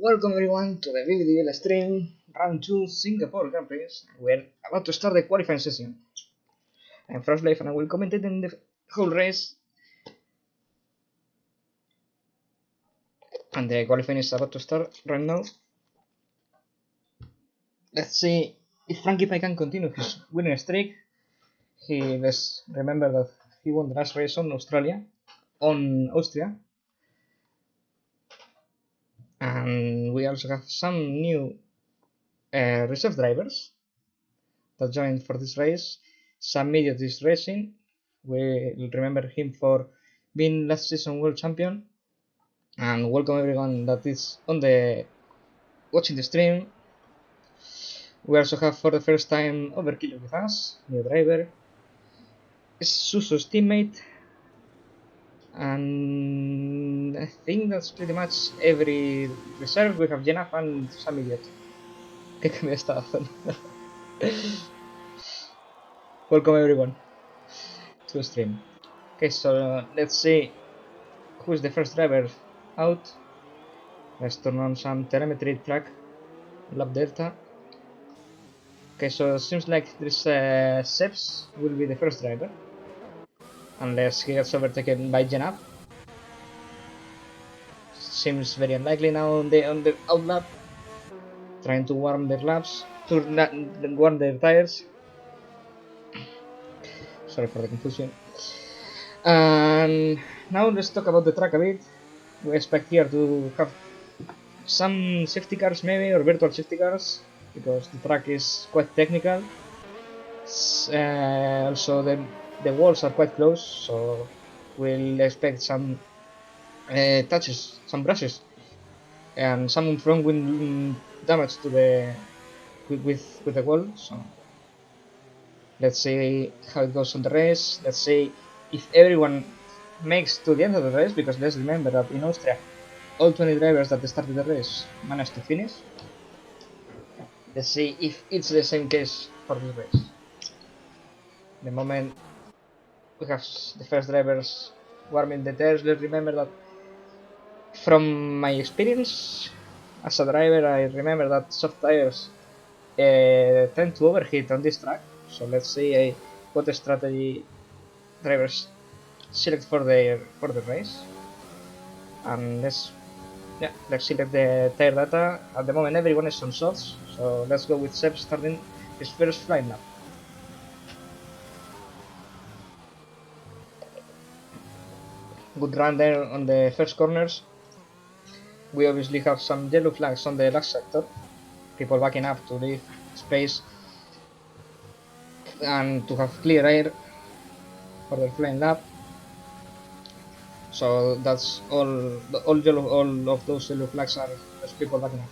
Welcome everyone to the VVDL stream, round 2 Singapore Grand Prix. We're about to start the qualifying session. I'm First Life and I will commentate in the whole race. And the qualifying is about to start right now. Let's see if Frankie Pai can continue his winning streak. Let's remember that he won the last race on Austria. And we also have some new reserve drivers that joined for this race. Sam Idiot is racing. We remember him for being last season world champion. And welcome everyone that is watching the stream. We also have for the first time Overkill with us, new driver. It's Suso's teammate. And I think that's pretty much every reserve. We have Jenaf and Sam Idiot. Que me está haciendo. Welcome everyone to the stream. Okay, so let's see who's the first driver out. Let's turn on some telemetry track, lap delta. Okay, so it seems like this Seps will be the first driver, unless he gets overtaken by Jenap. Seems very unlikely now on the out lap, trying to warm their laps, to warm their tires. Sorry for the confusion. And now let's talk about the track a bit. We expect here to have some safety cars maybe, or virtual safety cars, because the track is quite technical. Also the walls are quite close, so we'll expect some touches, some brushes, and some front wing damage to the with the wall. So let's see how it goes on the race. Let's see if everyone makes to the end of the race, because let's remember that in Austria all 20 drivers that started the race managed to finish. Let's see if it's the same case for this race. The moment we have the first drivers warming the tires, let's remember that from my experience as a driver, I remember that soft tires tend to overheat on this track. So let's see what strategy drivers select for the race. And let's select the tire data. At the moment everyone is on softs, so let's go with Seb starting his first flying lap. Good run there on the first corners. We obviously have some yellow flags on the last sector, people backing up to leave space and to have clear air for the flying lap. So that's all of those yellow flags are just people backing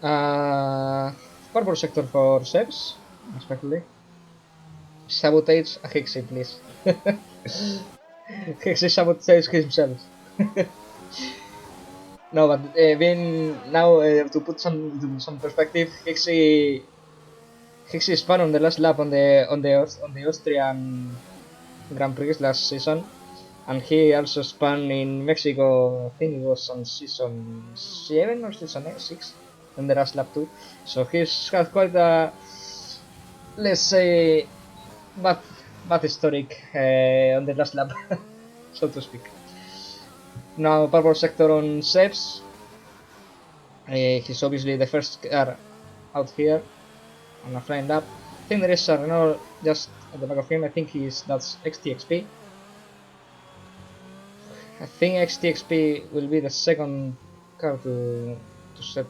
up. Purple sector for Sebs, especially. Sabotage a Hixie, please. Hixie sabotage himself. No, but to put some perspective, Hixie spun on the last lap on the Austrian Grand Prix last season, and he also spun in Mexico. I think it was on season 7 or season 6 on the last lap too. So he's had quite a, let's say, bad historic on the last lap, so to speak. Now purple sector on Sebs. He's obviously the first car out here on a flying lap. I think there is a Renault just at the back of him. I think that's XTXP. I think XTXP will be the second car to set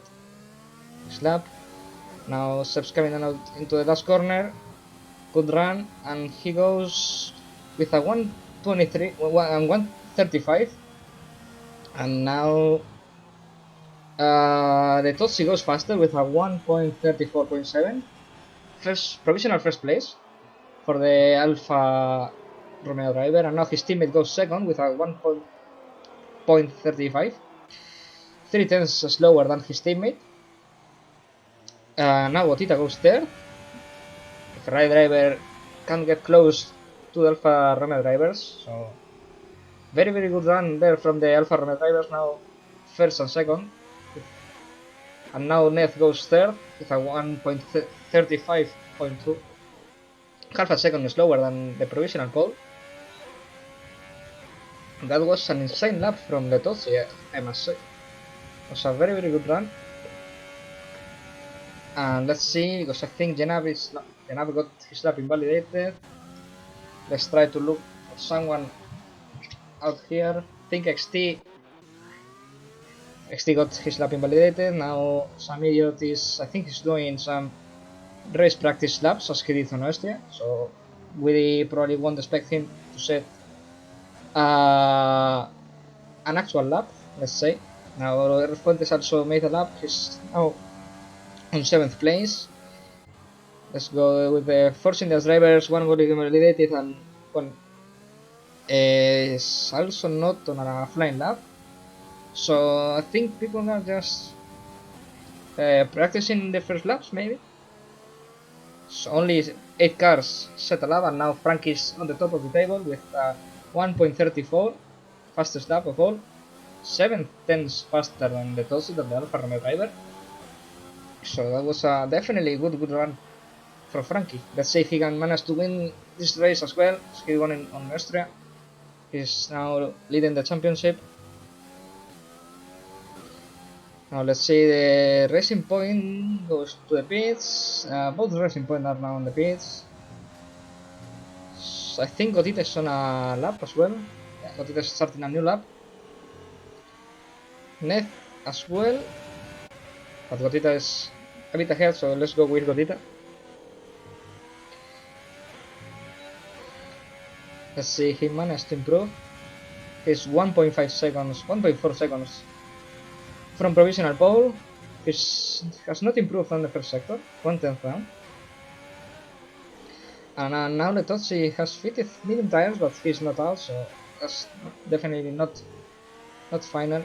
his lap. Now Seb's coming out into the last corner. Good run, and he goes with a 123 and 135. And now the Totsi goes faster with a 1.34.7. Provisional first place for the Alfa Romeo driver, and now his teammate goes second with a 1.35. 3 tenths slower than his teammate. Now Botita goes third. The Ferrari driver can't get close to the Alfa Romeo drivers, so very good run there from the Alfa Romeo drivers. Now first and second And now Neth goes third with a 1.35.2, half a second slower than the provisional pole. That was an insane lap from Letozzi, I must say. It was a very, very good run. And let's see, because I think Genav got his lap invalidated. Let's try to look for someone out here. I think XT got his lap invalidated. Now some idiot I think he's doing some race practice laps as he did on Austria. So we probably won't expect him to set an actual lap, let's say. Now Fuentes also made a lap. He's now on 7th place. Let's go with the Force India's drivers. One got invalidated and one is also not on a flying lap. So I think people are just practicing the first laps, maybe. So only 8 cars set a lap, and now Frank is on the top of the table with 1.34, fastest lap of all. 7 tenths faster than the Tosi, than the Alfa Romeo driver. So that was definitely a good run for Frankie. Let's see if he can manage to win this race as well. He won on Austria. He's now leading the championship. Now let's see, the Racing Point goes to the pits. Both Racing Point are now on the pits. I think Gotita is on a lap as well. Yeah, Gotita is starting a new lap. Neth as well. But Gotita is a bit ahead, so let's go with Gotita. Let's see, he managed to improve. He's 1.5 seconds, 1.4 seconds from provisional pole. He has not improved on the first sector, 1/10 down. And now Letozzi has fitted medium tires, but he's not out, so that's definitely not final.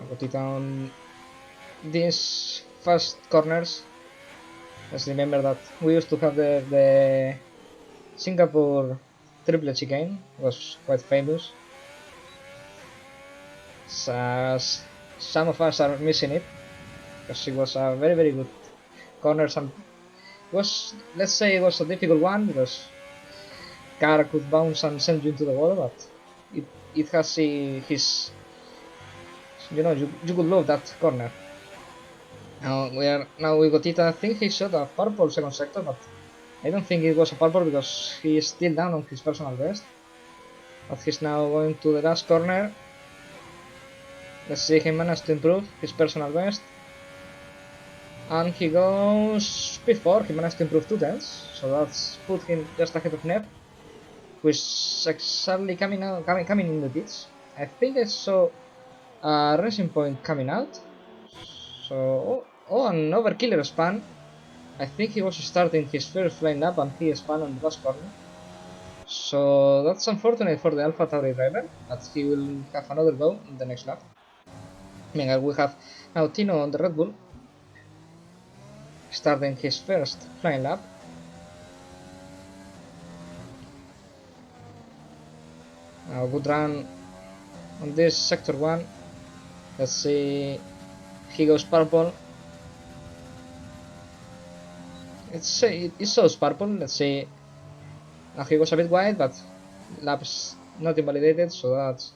I'll put it on these fast corners. Let's remember that we used to have the Singapore triple chicane, was quite famous. So, some of us are missing it, because it was a very good corner. Let's say it was a difficult one, because car could bounce and send you into the wall, but it has his, you could love that corner. Now we got it. I think he shot a purple second sector, but I don't think it was a purple because he is still down on his personal best. But he's now going to the last corner. Let's see, he managed to improve his personal best. And he goes P4, he managed to improve 2 tenths, so that's put him just ahead of Neb, who is exactly coming in the pits. I think I saw a Racing Point coming out. So, an overkiller span. I think he was starting his first flying lap and he spun on the last corner. So that's unfortunate for the Alpha Tauri driver, but he will have another go in the next lap. Meanwhile, we have now Tino on the Red Bull, starting his first flying lap. Now good run on this sector 1. Let's see, he goes purple. It shows purple. Let's see. Now he goes a bit wide, but lap's not invalidated, so that's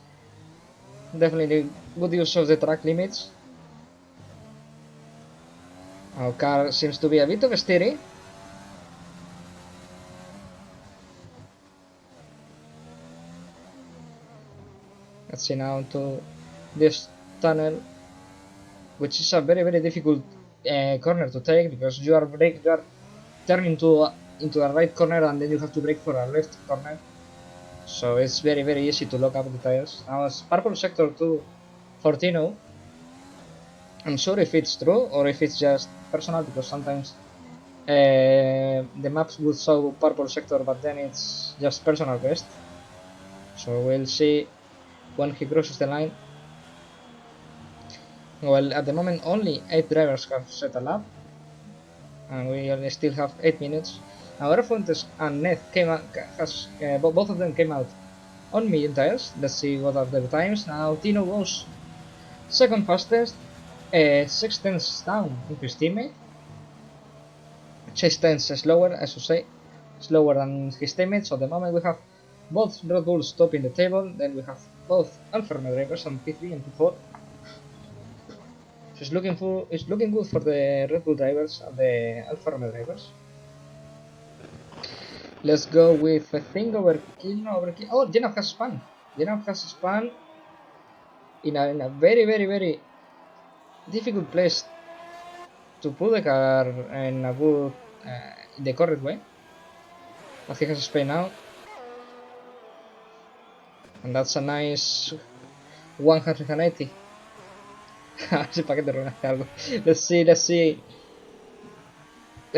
definitely good use of the track limits. Our car seems to be a bit of a steady. Let's see now to this tunnel, which is a very difficult corner to take, because you are turning into a right corner and then you have to brake for a left corner. So it's very easy to lock up the tires. Now it's purple sector 2 for Tino. I'm sure if it's true or if it's just personal, because sometimes the maps would show purple sector, but then it's just personal best. So we'll see when he crosses the line. Well, at the moment only 8 drivers have set a lap, and we only still have 8 minutes. Now Fuentes and Neth both of them came out on medium tires. Let's see what are the times. Now Tino goes second fastest, 6 tenths down on his teammate. 6 tenths slower, I should say, slower than his teammate. So at the moment we have both Red Bulls topping the table, then we have both Alfa Romeo drivers on P3 and P4. So it's looking good for the Red Bull drivers and the Alfa Romeo drivers. Let's go with I think overkill. Oh, Jenab has spun. Jenab has spun in a very difficult place to put the car in a good in the correct way. But he has spun now, and that's a nice 180. Sí, para que te arruinaste algo. Let's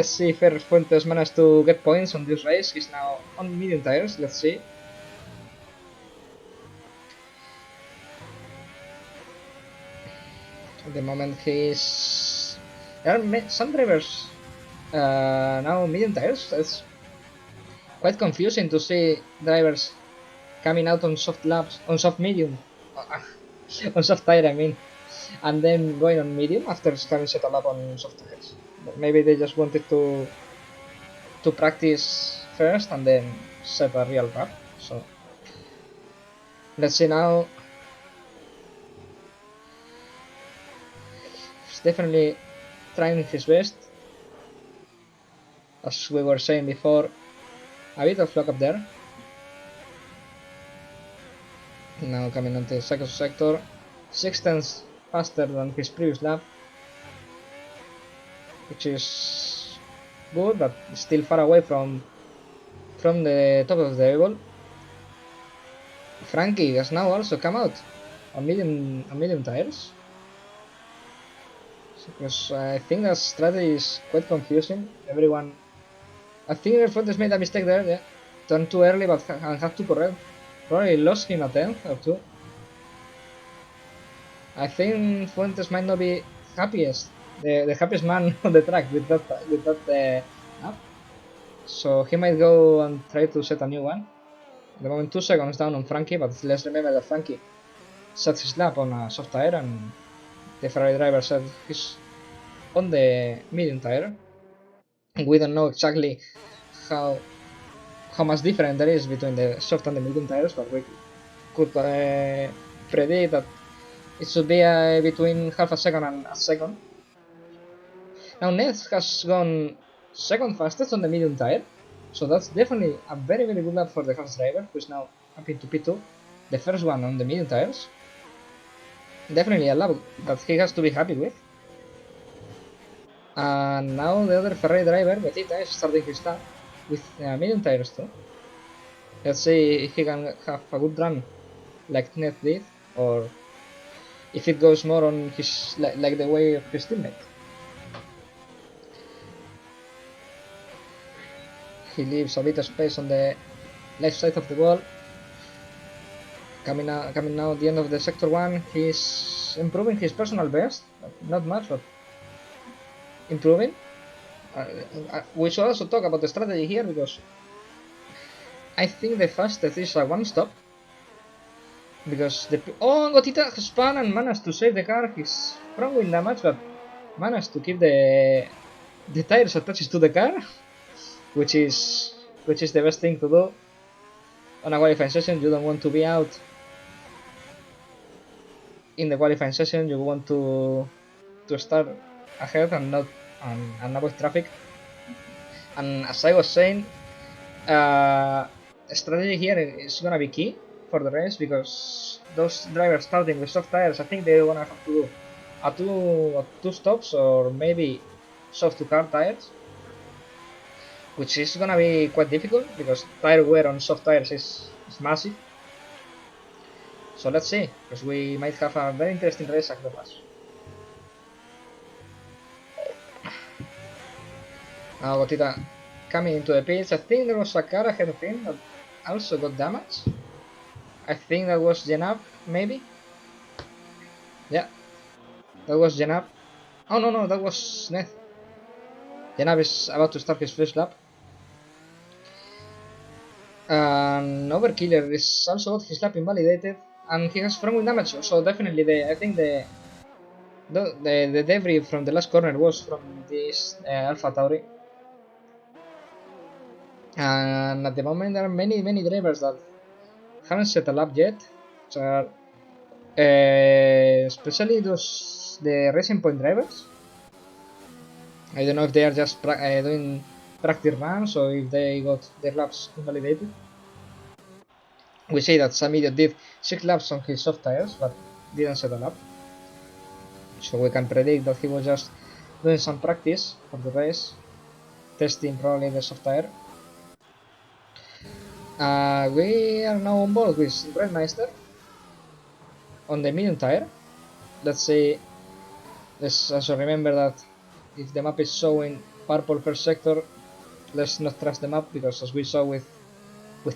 see if Ferrer Fuentes managed to get points on this race. He's now on medium tires. Let's see. At the moment, there are some drivers now medium tires. It's quite confusing to see drivers coming out on soft laps, on soft medium, on soft tire, I mean, and then going on medium after having set a lap on soft tires. But maybe they just wanted to practice first and then set a real lap. So let's see now. He's definitely trying his best. As we were saying before, a bit of luck up there. Now coming onto the second sector, 6 tenths faster than his previous lap, which is good, but still far away from the top of the table. Frankie has now also come out on medium tires, because I think that strategy is quite confusing. Everyone, I think Fuentes made a mistake there. Yeah, turned too early, but had to correct. Probably lost him a tenth or two. I think Fuentes might not be the happiest man on the track with that app. So he might go and try to set a new one. At the moment 2 seconds down on Frankie, but let's remember that Frankie set his lap on a soft tire and the Ferrari driver set his on the medium tire. We don't know exactly how much different there is between the soft and the medium tires, but we could predict that it should be between half a second and a second. Now Ness has gone second fastest on the medium tire, so that's definitely a very good lap for the fast driver, who is now up into P2, the first one on the medium tires. Definitely a lap that he has to be happy with. And now the other Ferrari driver, Betita, is starting his lap with medium tires too. Let's see if he can have a good run like Ned did, or if it goes more on his like the way of his teammate. He leaves a bit of space on the left side of the wall. Coming now at the end of the sector 1, he's improving his personal best, not much, but improving. We should also talk about the strategy here, because I think the fastest is a one stop. Because Gotita has spun and managed to save the car. He's from win damage, but managed to keep the tires attached to the car, which is the best thing to do on a qualifying session. You don't want to be out in the qualifying session. You want to start ahead and not and avoid traffic. And as I was saying, strategy here is gonna be key for the race, because those drivers starting with soft tires, I think they're gonna have to do two stops or maybe soft to car tires, which is gonna be quite difficult because tire wear on soft tires is massive. So let's see, because we might have a very interesting race ahead of us. Now Gotita coming into the pits. I think there was a car ahead of him that also got damaged. I think that was Jenab, maybe? Yeah, that was Jenab. Oh no, that was Neth. Jenab is about to start his first lap. And Overkiller is also got his lap invalidated, and he has front wing damage. So definitely, I think the debris from the last corner was from this Alpha Tauri. And at the moment, there are many drivers that haven't set a lap yet. So, especially the Racing Point drivers. I don't know if they are just doing practice runs or if they got their laps invalidated. We say that some idiot did 6 laps on his soft tires, but didn't set a lap. So we can predict that he was just doing some practice for the race, testing probably the soft tire. We are now on board with Redmeister on the medium tire. Let's also remember that if the map is showing purple first sector, let's not trust the map, because as we saw with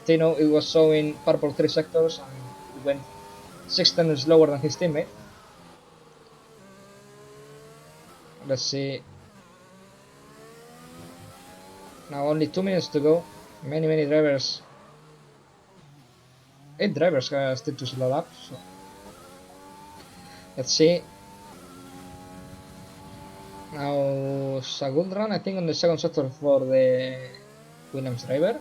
Tino, it was showing purple 3 sectors and it went 6 times slower than his teammate. Let's see. Now only 2 minutes to go. Many drivers. 8 drivers still to slow up. So let's see. Now it's a good run, I think, on the second sector for the Williams driver.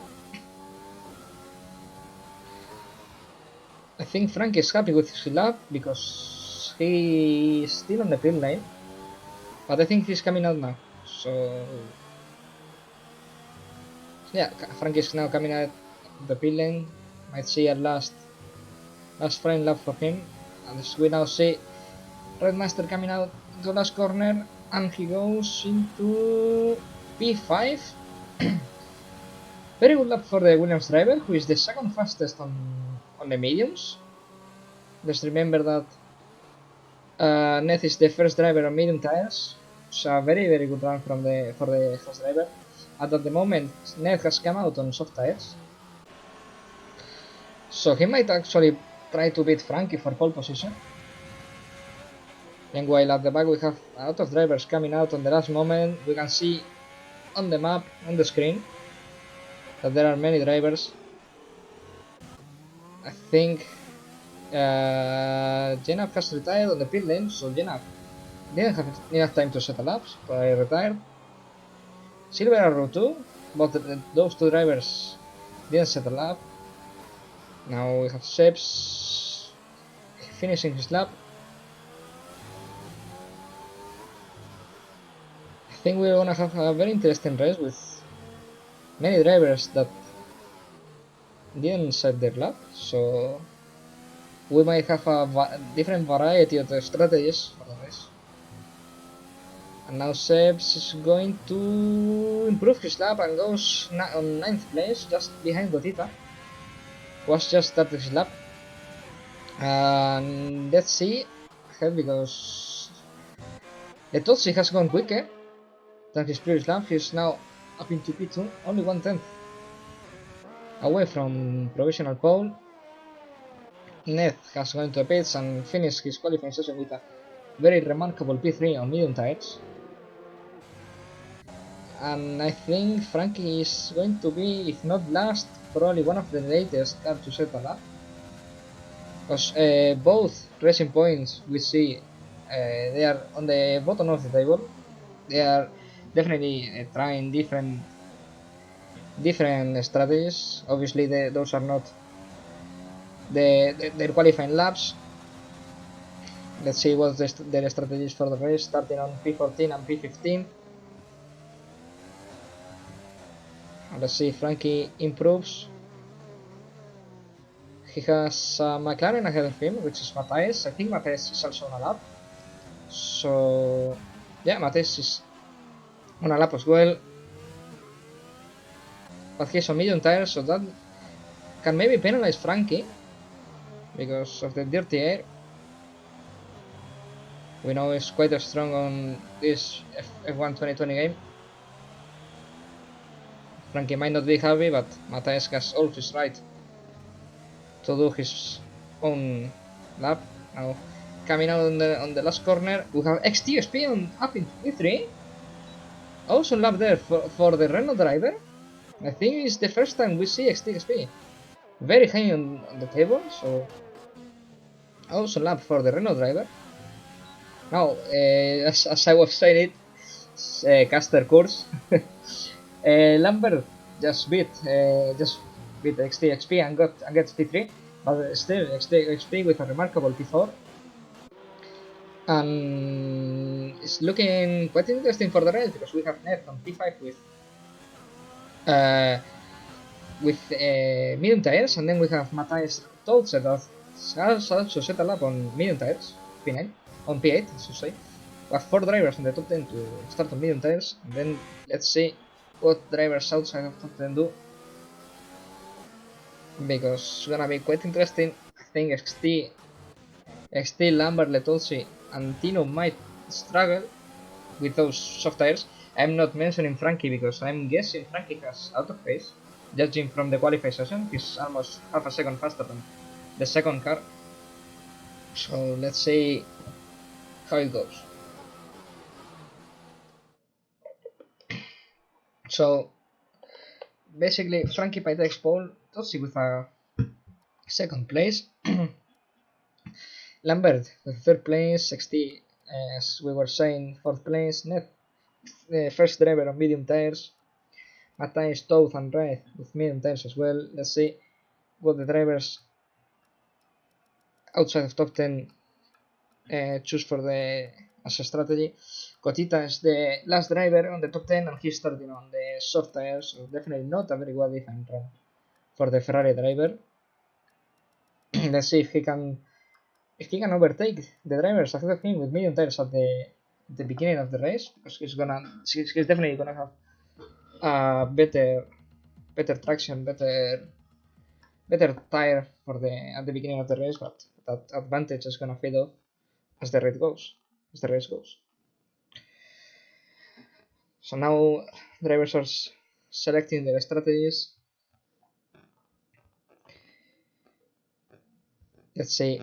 I think Frank is happy with his lap because he is still on the pit lane, but I think he's coming out now. So yeah, Frank is now coming out of the pit lane. Might see a last frame lap for him, and as we now see Redmaster coming out the last corner, and he goes into P5. Very good lap for the Williams driver, who is the second fastest on the mediums. Just remember that Neth is the first driver on medium tires. It's a very good run for the first driver. And at the moment, Neth has come out on soft tires, so he might actually try to beat Frankie for pole position. And while at the back we have a lot of drivers coming out on the last moment, we can see on the map, on the screen, that there are many drivers. I think Jenab has retired on the pit lane, so Jenab didn't have enough time to set a lap, so I retired. Silver Arrow 2, but those 2 drivers didn't set a lap. Now we have Sebs finishing his lap. I think we're gonna have a very interesting race with many drivers that didn't set their lap, so we might have a different variety of the strategies for the race. And now Sebs is going to improve his lap and goes on 9th place, just behind Gotita. Was just started his lap. And let's see ahead, because Letozzi has gone quicker than his previous lap. He's now up into P2, only 1/10 away from provisional pole. Neth has gone to the pits and finished his qualifying session with a very remarkable P3 on medium tires. And I think Frankie is going to be, if not last, probably one of the latest cars to set a lap. Because both Racing Points we see, they are on the bottom of the table. They are definitely trying different strategies. Obviously, those are not their qualifying laps. Let's see what's their strategies for the race, starting on P14 and P15. Let's see if Frankie improves. He has McLaren ahead of him, which is Matthias. I think Matthias is also on a lap. So yeah, Matthias is on a lap as well. But he's on medium tires, so that can maybe penalize Frankie because of the dirty air. We know he's quite strong on this F1 2020 game. Frankie might not be happy, but Matthias has all his right to do his own lap. Now coming out on the last corner, we have XTSP up in P3. Awesome lap there for the Renault driver. I think it's the first time we see XP. Very high on the table, so also lap for the Renault driver. Now, as I was saying it, caster course. Lambert just beat XP and got P3, but still XP with a remarkable P4, and it's looking quite interesting for the race because we have Ned on P5 uh, with medium tires, and then we have Matthias Tolze that has also settled up on medium tires, P9 on P8, I should say. We have 4 drivers in the top 10 to start on medium tires, and then let's see what drivers outside of top 10 do, because it's gonna be quite interesting. I think XT, Lambert, Letolsi, and Tino might struggle with those soft tires. I'm not mentioning Frankie because I'm guessing Frankie has out of pace. Judging from the qualify session, he's almost half a second faster than the second car. So let's see how it goes. So basically, Frankie by takes pole, Totsi with a second place. Lambert with third place, 60, as we were saying, fourth place. Net, first driver on medium tires. Matthias Toth and Wright with medium tires as well. Let's see what the drivers outside of top 10 choose for the as a strategy. Cotita is the last driver on the top 10 and he's starting on the soft tires, so definitely not a very well defined run for the Ferrari driver. Let's see if he can overtake the drivers ahead of him with medium tires at the beginning of the race, because he's definitely gonna have a better traction, better tire for the at the beginning of the race, but that advantage is gonna fade off as the race goes. So now drivers are selecting their strategies. Let's see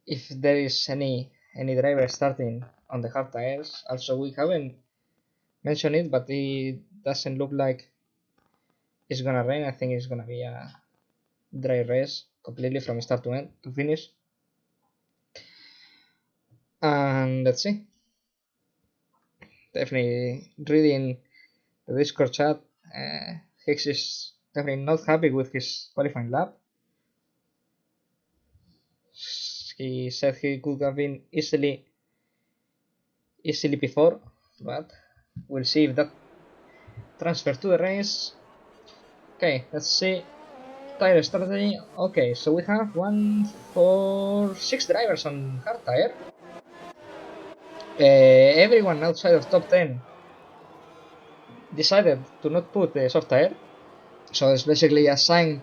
if there is any driver starting on the hard tires. Also, we haven't mentioned it, but it doesn't look like it's gonna rain. I think it's gonna be a dry race completely from start to end to finish. And let's see. Definitely reading the Discord chat, Hicks is definitely not happy with his qualifying lap. He said he could have been easily before, but we'll see if that transfer to the race. Okay, let's see. Tire strategy. Okay, so we have 1, 4, 6 drivers on hard tire. Everyone outside of top 10 decided to not put the soft tire, so it's basically a sign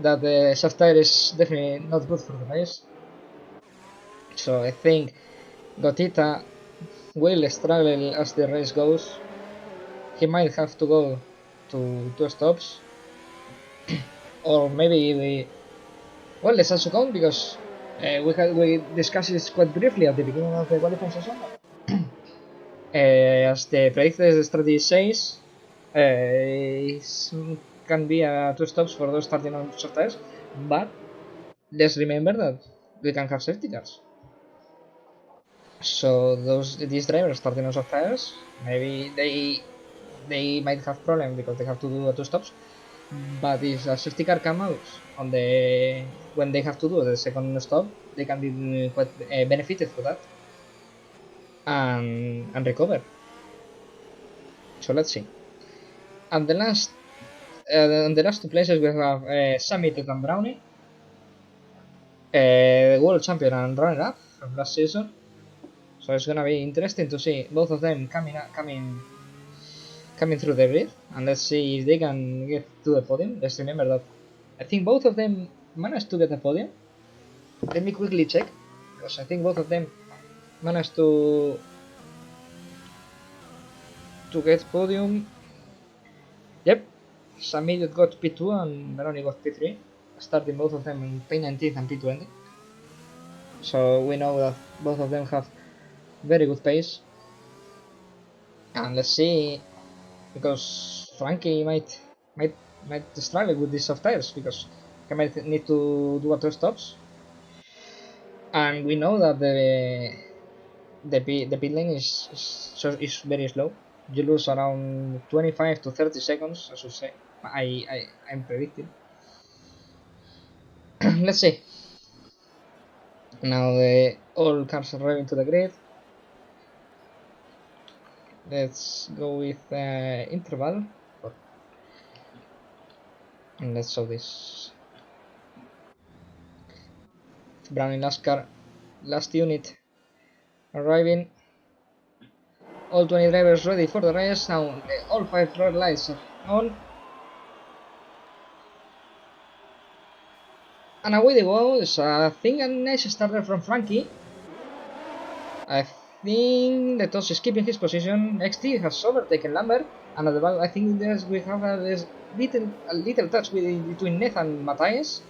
that the soft tire is definitely not good for the race. So I think Gotita will struggle as the race goes. He might have to go to 2 stops, or maybe well, let's also count because we discussed this quite briefly at the beginning of the qualifying session. As the predicted strategy says, can be 2 stops for those starting on soft tires, but let's remember that we can have safety cars. So these drivers starting on soft tires, maybe they might have problem because they have to do 2 stops. But if a safety car comes out on when they have to do the second stop, they can be quite benefited for that and recover. So let's see. And the last, on the last 2 places we have Summit and Brownie, the world champion and runner-up from last season. So it's gonna be interesting to see both of them coming through the grid, and let's see if they can get to the podium. Let's remember that I think both of them managed to get a podium. Let me quickly check, because I think both of them managed to get podium. Yep, Samid got P2 and Meloni got P3, starting both of them in P19 and P20. So we know that both of them have very good pace. And let's see because Frankie might might struggle with these soft tires because he might need to do a two stops, and we know that the pit lane is very slow. You lose around 25 to 30 seconds, I should say. I'm predicting. Let's see. Now all cars are arriving to the grid. Let's go with interval. And let's show this. Brown in last car, last unit arriving. All 20 drivers ready for the race. Now all 5 red lights are on. And away they go. It's I think a nice starter from Frankie. I think the toss is keeping his position. XT has overtaken Lambert. And at the back, I think we have a little touch between Neth and Matthias.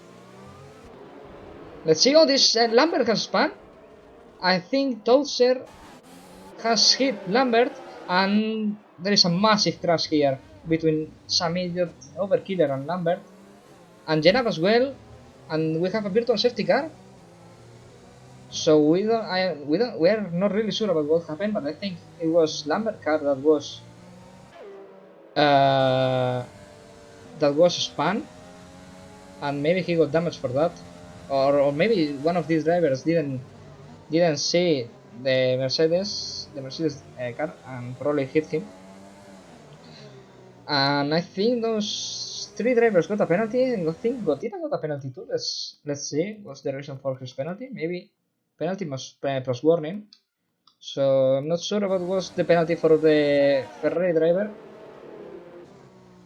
Let's see. Oh, this Lambert has spun. I think Towser has hit Lambert, and there is a massive crash here between some idiot overkiller and Lambert, and Jenab as well, and we have a virtual safety car. So we are not really sure about what happened, but I think it was Lambert car uh, that was spun, and maybe he got damaged for that, or maybe one of these drivers didn't see the Mercedes car and probably hit him. And I think those 3 drivers got a penalty, and I think Gotita got a penalty too. Let's see what's the reason for his penalty. Maybe penalty plus warning. So I'm not sure about what's the penalty for the Ferrari driver,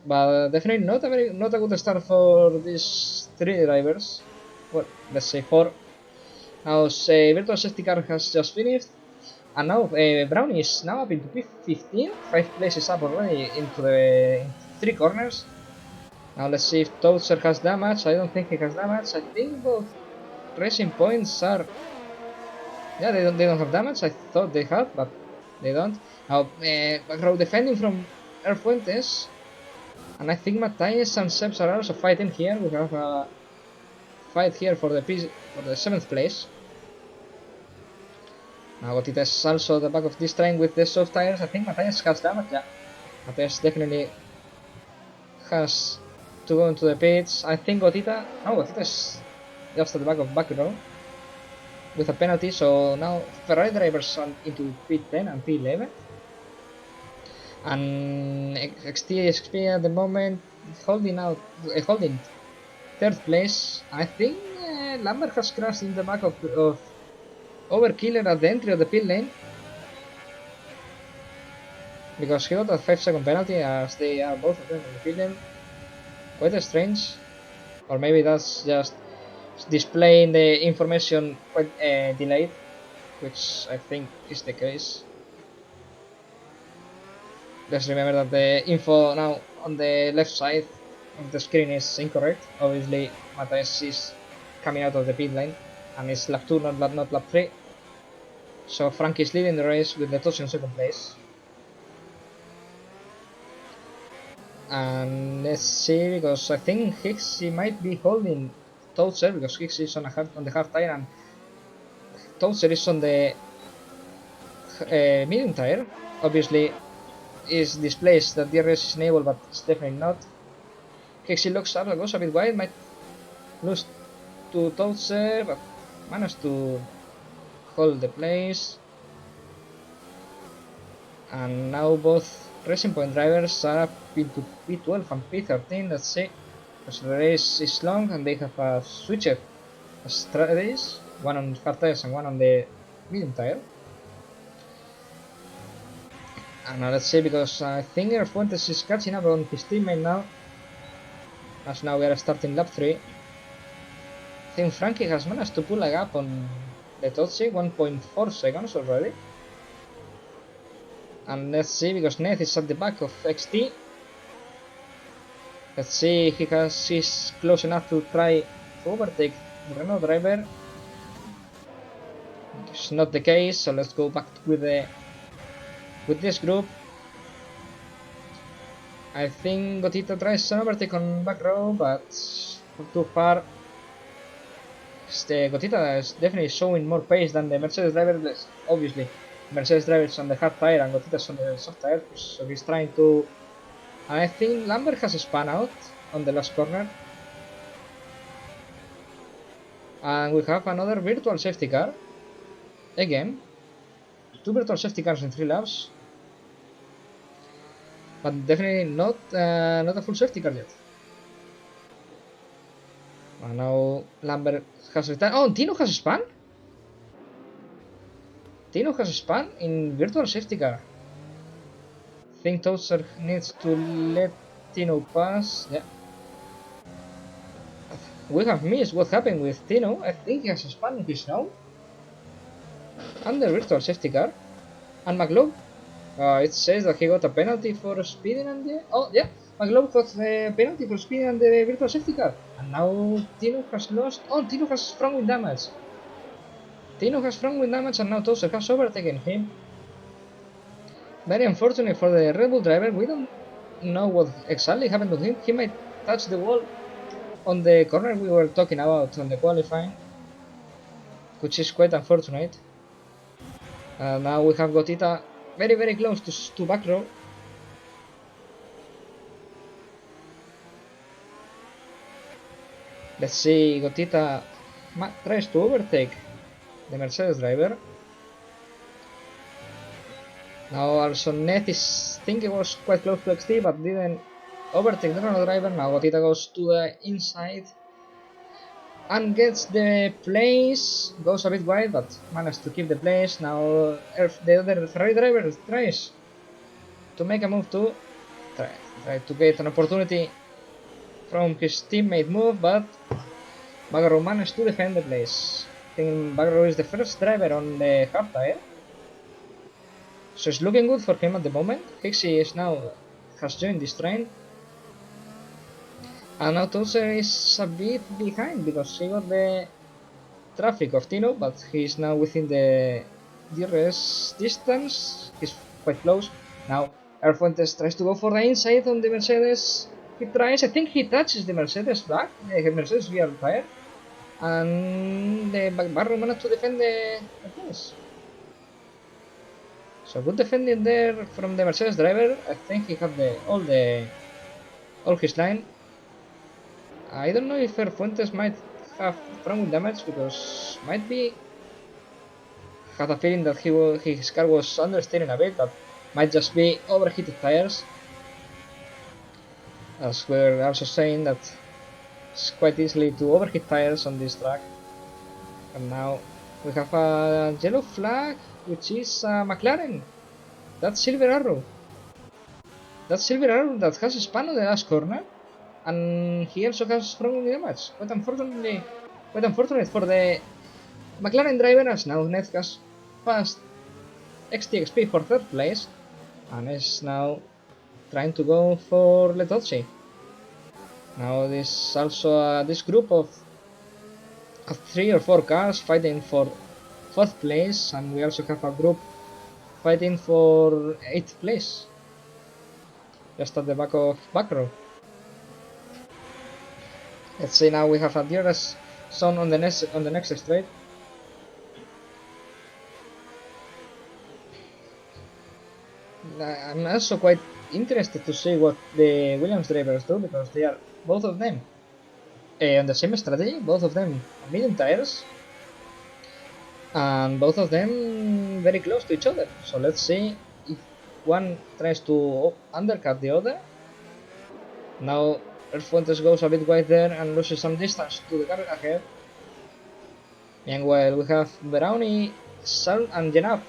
but definitely not a good start for these 3 drivers. Well, let's say 4. Now virtual safety car has just finished. And now Brownie is now up into P15, 5 places up already into the 3 corners. Now let's see if Toadster has damage. I don't think he has damage. I think both racing points are... Yeah, they don't have damage. I thought they had, but they don't. Now back row defending from Air Fuentes. And I think Matthias and Sebs are also fighting here. We have a fight here for the 7th place. Now Gotita is also the back of this train with the soft tires. I think Matthias has damage. Yeah, Matthias definitely has to go into the pits. I think Gotita... No, Gotita is just at the back row with a penalty. So now Ferrari drivers are into P10 and P11. And XP at the moment holding 3rd place. I think Lambert has crashed in the back of Overkiller at the entry of the pit lane, because he got a 5-second penalty as they are both of them in the pit lane. Quite strange, or maybe that's just displaying the information quite delayed, which I think is the case. Let's remember that the info now on the left side of the screen is incorrect. Obviously Matthias is coming out of the pit lane and it's lap 2, not lap 3. So Frank is leading the race with the touch in 2nd place. And let's see, because I think Hicks might be holding Toadser, because Hicks is on the hard tire and Toadser is on the medium tire. Obviously is displays that DRS is enabled, but it's definitely not. Hicks looks up, goes a bit wide, might lose to Toadser, but managed to hold the place. And now both Racing Point drivers are up into P12 and P13. Let's see, because the race is long and they have a switched strategies, one on hard tires and one on the medium tire. And now let's see, because I think Air Fuentes is catching up on his teammate now, as now we are starting lap 3. I think Frankie has managed to pull a gap on the Totsi, 1.4 seconds already. And let's see, because Neth is at the back of XT. Let's see, he's close enough to try to overtake the Renault driver. It's not the case, so let's go back with this group. I think Gotita tries an overtake on back row, but too far. The Gotita is definitely showing more pace than the Mercedes driver. Obviously, Mercedes driver is on the hard tire and Gotita's on the soft tire, so he's trying to. And I think Lambert has spun out on the last corner. And we have another virtual safety car. Again, two virtual safety cars in 3 laps. But definitely not a full safety car yet. And now Lambert has retired. Oh, Tino has spun? Tino has spun in virtual safety car. Think Toaster needs to let Tino pass. Yeah. We have missed what happened with Tino. I think he has spun in his now. Under virtual safety car. And McLeod. It says that he got a penalty for speeding and the. Oh, yeah. McLeod got a penalty for speeding and the virtual safety car. And now Tino has lost. Oh, Tino has front wing damage. Tino has front wing damage and now Toaster has overtaken him. Very unfortunate for the Red Bull driver. We don't know what exactly happened to him. He might touch the wall on the corner we were talking about on the qualifying, which is quite unfortunate. Now we have Gotita very close to back row. Let's see, Gotita tries to overtake the Mercedes driver. Now also Net is thinking it was quite close to XT but didn't overtake the Renault driver. Now Gotita goes to the inside and gets the place, goes a bit wide but managed to keep the place. Now the other Ferrari driver tries to make a move to try to get an opportunity from his teammate move, but Bagaro managed to defend the place. I think Bagaro is the first driver on the hard tire, so it's looking good for him at the moment. Hixie is now has joined this train. And now Tozer is a bit behind because he got the traffic of Tino, but he's now within the DRS distance. He's quite close. Now Fuentes tries to go for the inside on the Mercedes. He tries, I think he touches the Mercedes back, the Mercedes rear tire, and the Barro managed to defend the place. So good defending there from the Mercedes driver. I think he had all his line. I don't know if Fuentes might have front wing damage because might be had a feeling that his car was understeering a bit. That might just be overheated tires. As we're also saying that it's quite easily to overheat tires on this track. And now we have a yellow flag, which is McLaren. That's Silver Arrow. That's Silver Arrow that has spun on the last corner. And he also has front wing damage. Quite unfortunate for the McLaren driver, as now Ned has passed XTXP for third place and is now trying to go for Letozzi. Now this group of 3 or 4 cars fighting for 4th place, and we also have a group fighting for 8th place, just at the back of back row. Let's see, now we have a DRS zone on the next straight. I'm also quite interested to see what the Williams drivers do, because they are both of them on the same strategy, both of them medium tires, and both of them very close to each other. So let's see if one tries to undercut the other. Now Fuentes goes a bit wide there and loses some distance to the car ahead. Meanwhile, we have Brownie, Sal, and Jenab.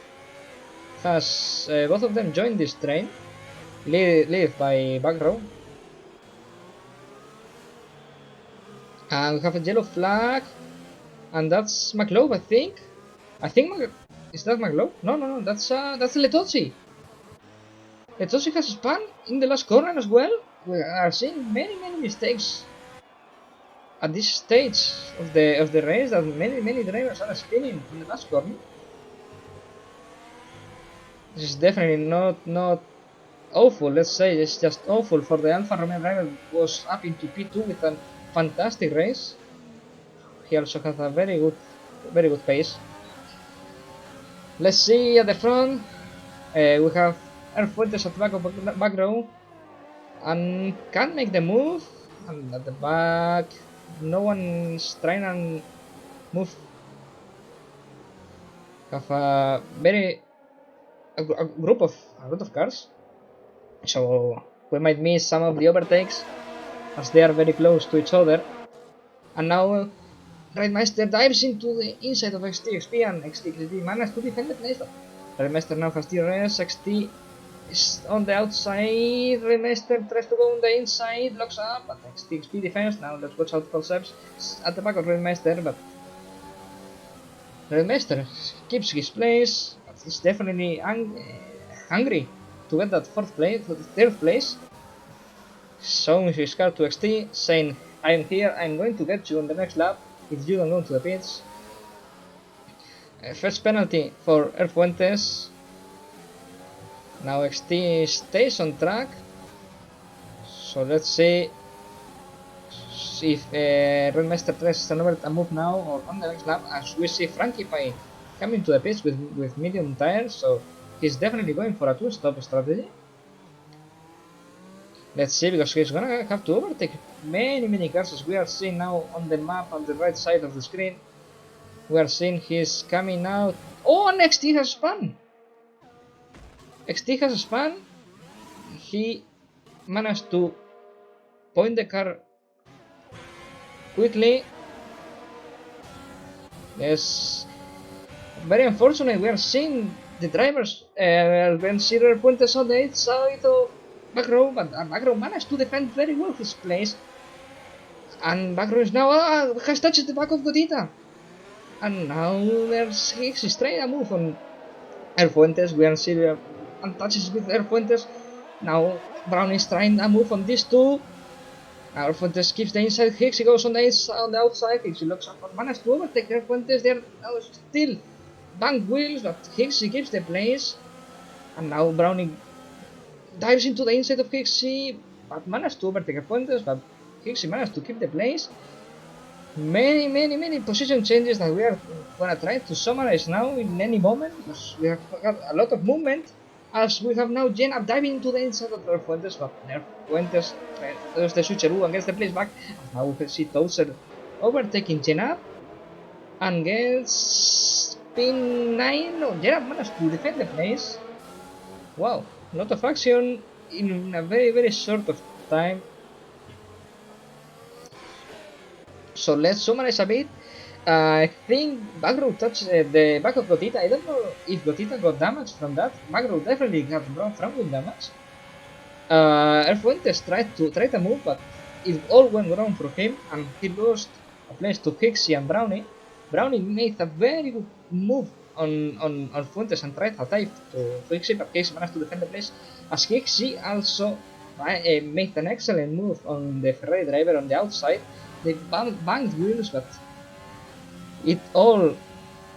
Has both of them joined this train, led by back row. And we have a yellow flag, and that's McLeod, I think. Is that McLeod? No, that's Letozzi. Letozzi has spun in the last corner as well. We are seeing many mistakes at this stage of the race. That many drivers are spinning in the last corner. This is definitely not awful, let's say. It's just awful for the Alfa Romeo driver. Was up into P2 with a fantastic race. He also has a very good pace. Let's see at the front. We have Air Fuentes at the back row and can't make the move. And at the back, no one's trying and move. Have a group of a lot of cars, so we might miss some of the overtakes as they are very close to each other. And now Rijdmeister dives into the inside of XT and XT managed to defend the place. Rijdmeister now has DRS, XT is on the outside, Rijdmeister tries to go on the inside, locks up, but XT defends. Now let's watch out for Sebs at the back of Rijdmeister, but Rijdmeister keeps his place, but he's definitely hungry to get that third place. Showing his car to XT, saying, I'm here, I'm going to get you on the next lap if you don't go to the pits. First penalty for Air Fuentes. Now XT stays on track. So let's see if Rijdmeister tries a move now or on the next lap, as we see Frankie coming to the pits with medium tires, so he's definitely going for a two-stop strategy. Let's see, because he's gonna have to overtake many cars, as we are seeing now on the map on the right side of the screen. We are seeing he's coming out. Oh, and XT has spun! XT has spun. He managed to point the car quickly. Yes, very unfortunate. We are seeing the drivers when Cedar Puentes on the outside of back row, but back row managed to defend very well his place. And back row is now has touched the back of Godita. And now there's Higgs trying a move on Air Fuentes. We are seeing untouches with Air Fuentes. Now Brown is trying a move on these two. Air Fuentes keeps the inside. Higgs goes on the outside. Higgs looks up and managed to overtake Air Fuentes. They're now still bank wheels, but Higgs keeps the place. And now Brownie dives into the inside of Higgs, but managed to overtake Air Fuentes, but Higgs managed to keep the place. Many position changes that we are gonna try to summarize now in any moment, because we have got a lot of movement, as we have now Jenna diving into the inside of Air Fuentes, but Air Fuentes does the switcheroo and gets the place back. Now we can see Tozer overtaking Jenna and gets pin 9. No, Jenna managed to defend the place. Wow, a lot of action in a very short of time. So let's summarize a bit. I think Backrow touched the back of Gotita. I don't know if Gotita got damage from that. Backrow definitely got front-wheel damage. Air Fuentes tried to move, but it all went wrong for him, and he lost a place to Hixie and Brownie. Brownie made a very good move on Fuentes and tried a dive to Hixie, but Hixie managed to defend the place, as Hixie also made an excellent move on the Ferrari driver on the outside. They banged wheels, but it all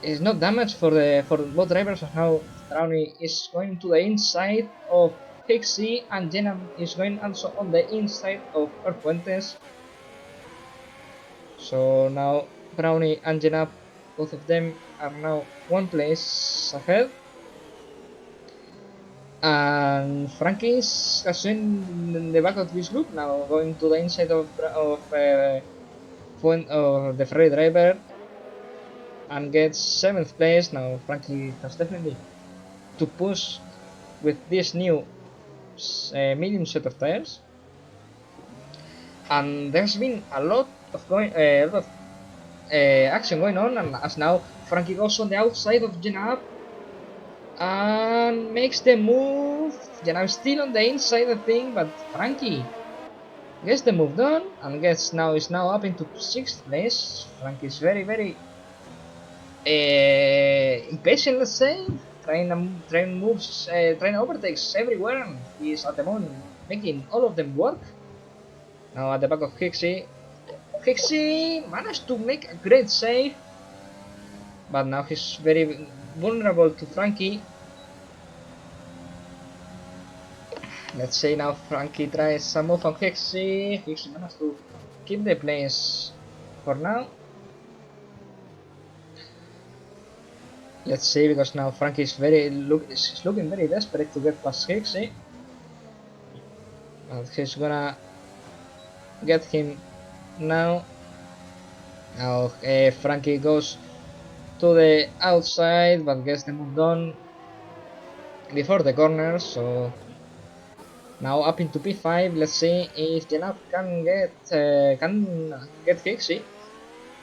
is not damage for both drivers. Now Brownie is going to the inside of Hixie, and Jenna is going also on the inside of Air Fuentes. So now Brownie and Jenna, both of them are now one place ahead. And Frankie has in the back of this group, now going to the inside of the Ferrari driver and gets 7th place. Now Frankie has definitely to push with this new medium set of tires, and there's been a lot of action going on, and as now Frankie goes on the outside of Jenna and makes the move. Jenna is still on the inside, I think, but Frankie gets the move done and is now up into 6th place. Frankie is very impatient, let's say, trying moves, trying overtakes everywhere, and he is at the moment making all of them work. Now at the back of Hixie managed to make a great save, but now he's very vulnerable to Frankie. Let's say now Frankie tries some move on Hixie. Hixie managed to keep the place for now. Let's see, because now Frankie is is looking very desperate to get past Hixie. But he's gonna get him now. Now Frankie goes to the outside, but gets the move done before the corner. So now up into P5. Let's see if Janab can get Hixie,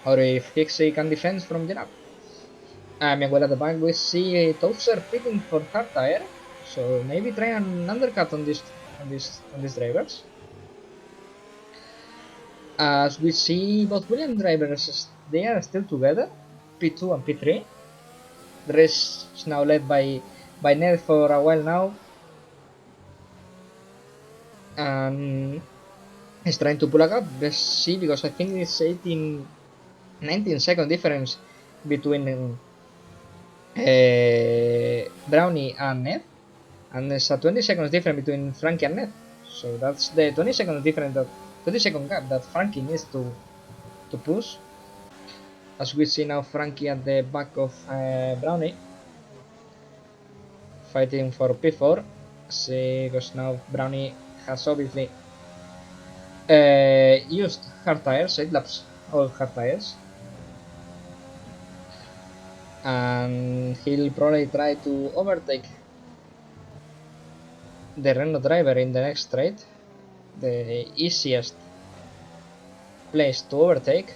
or if Hixie can defend from Janab. Meanwhile at the back we see Toaster pitting for hard tire, so maybe try an undercut on these drivers. As we see both Williams drivers, they are still together, P2 and P3. The race is now led by Ned for a while now, and he's trying to pull a gap. Let's see, because I think it's 19-second difference between Brownie and Ned, and there's a 20 seconds difference between Frankie and Ned. So that's the 20 seconds difference, that 20 second gap that Frankie needs to push. As we see now Frankie at the back of Brownie, fighting for P4. See, because now Brownie has obviously used hard tires, 8 laps, all hard tires. And he'll probably try to overtake the Renault driver in the next straight, the easiest place to overtake.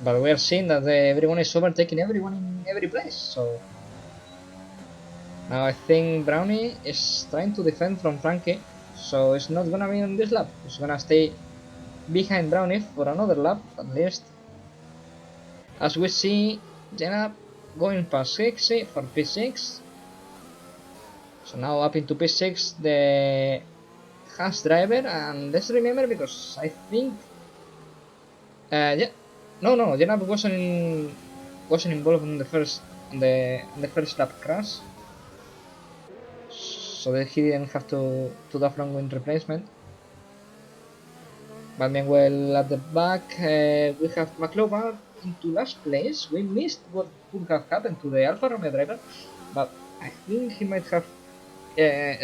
But we are seeing that everyone is overtaking everyone in every place, so now I think Brownie is trying to defend from Frankie, so it's not gonna be on this lap. It's gonna stay behind Brownie for another lap at least. As we see Jenna going past 60 for P6. So now up into P6 the Haas driver, and let's remember, because I think yeah, no, Jenna wasn't involved in the first lap crash, so that he didn't have to do a front wing replacement. But meanwhile at the back we have McLaughlin into last place. We missed what could have happened to the Alfa Romeo driver, but I think he might have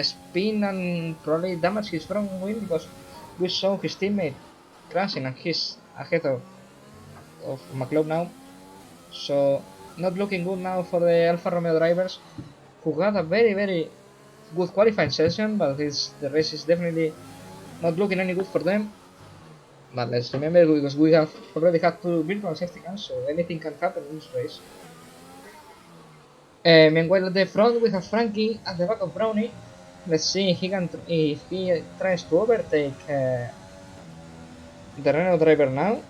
spin and probably damage his front wing, because we saw his teammate crashing and he's ahead of McLaughlin now. So not looking good now for the Alfa Romeo drivers, who had a very good qualifying session, but the race is definitely not looking any good for them. But let's remember, because we have already had 2 virtual safety cars, so anything can happen in this race. Meanwhile at the front we have Frankie at the back of Brownie. Let's see if he tries to overtake the Renault driver now.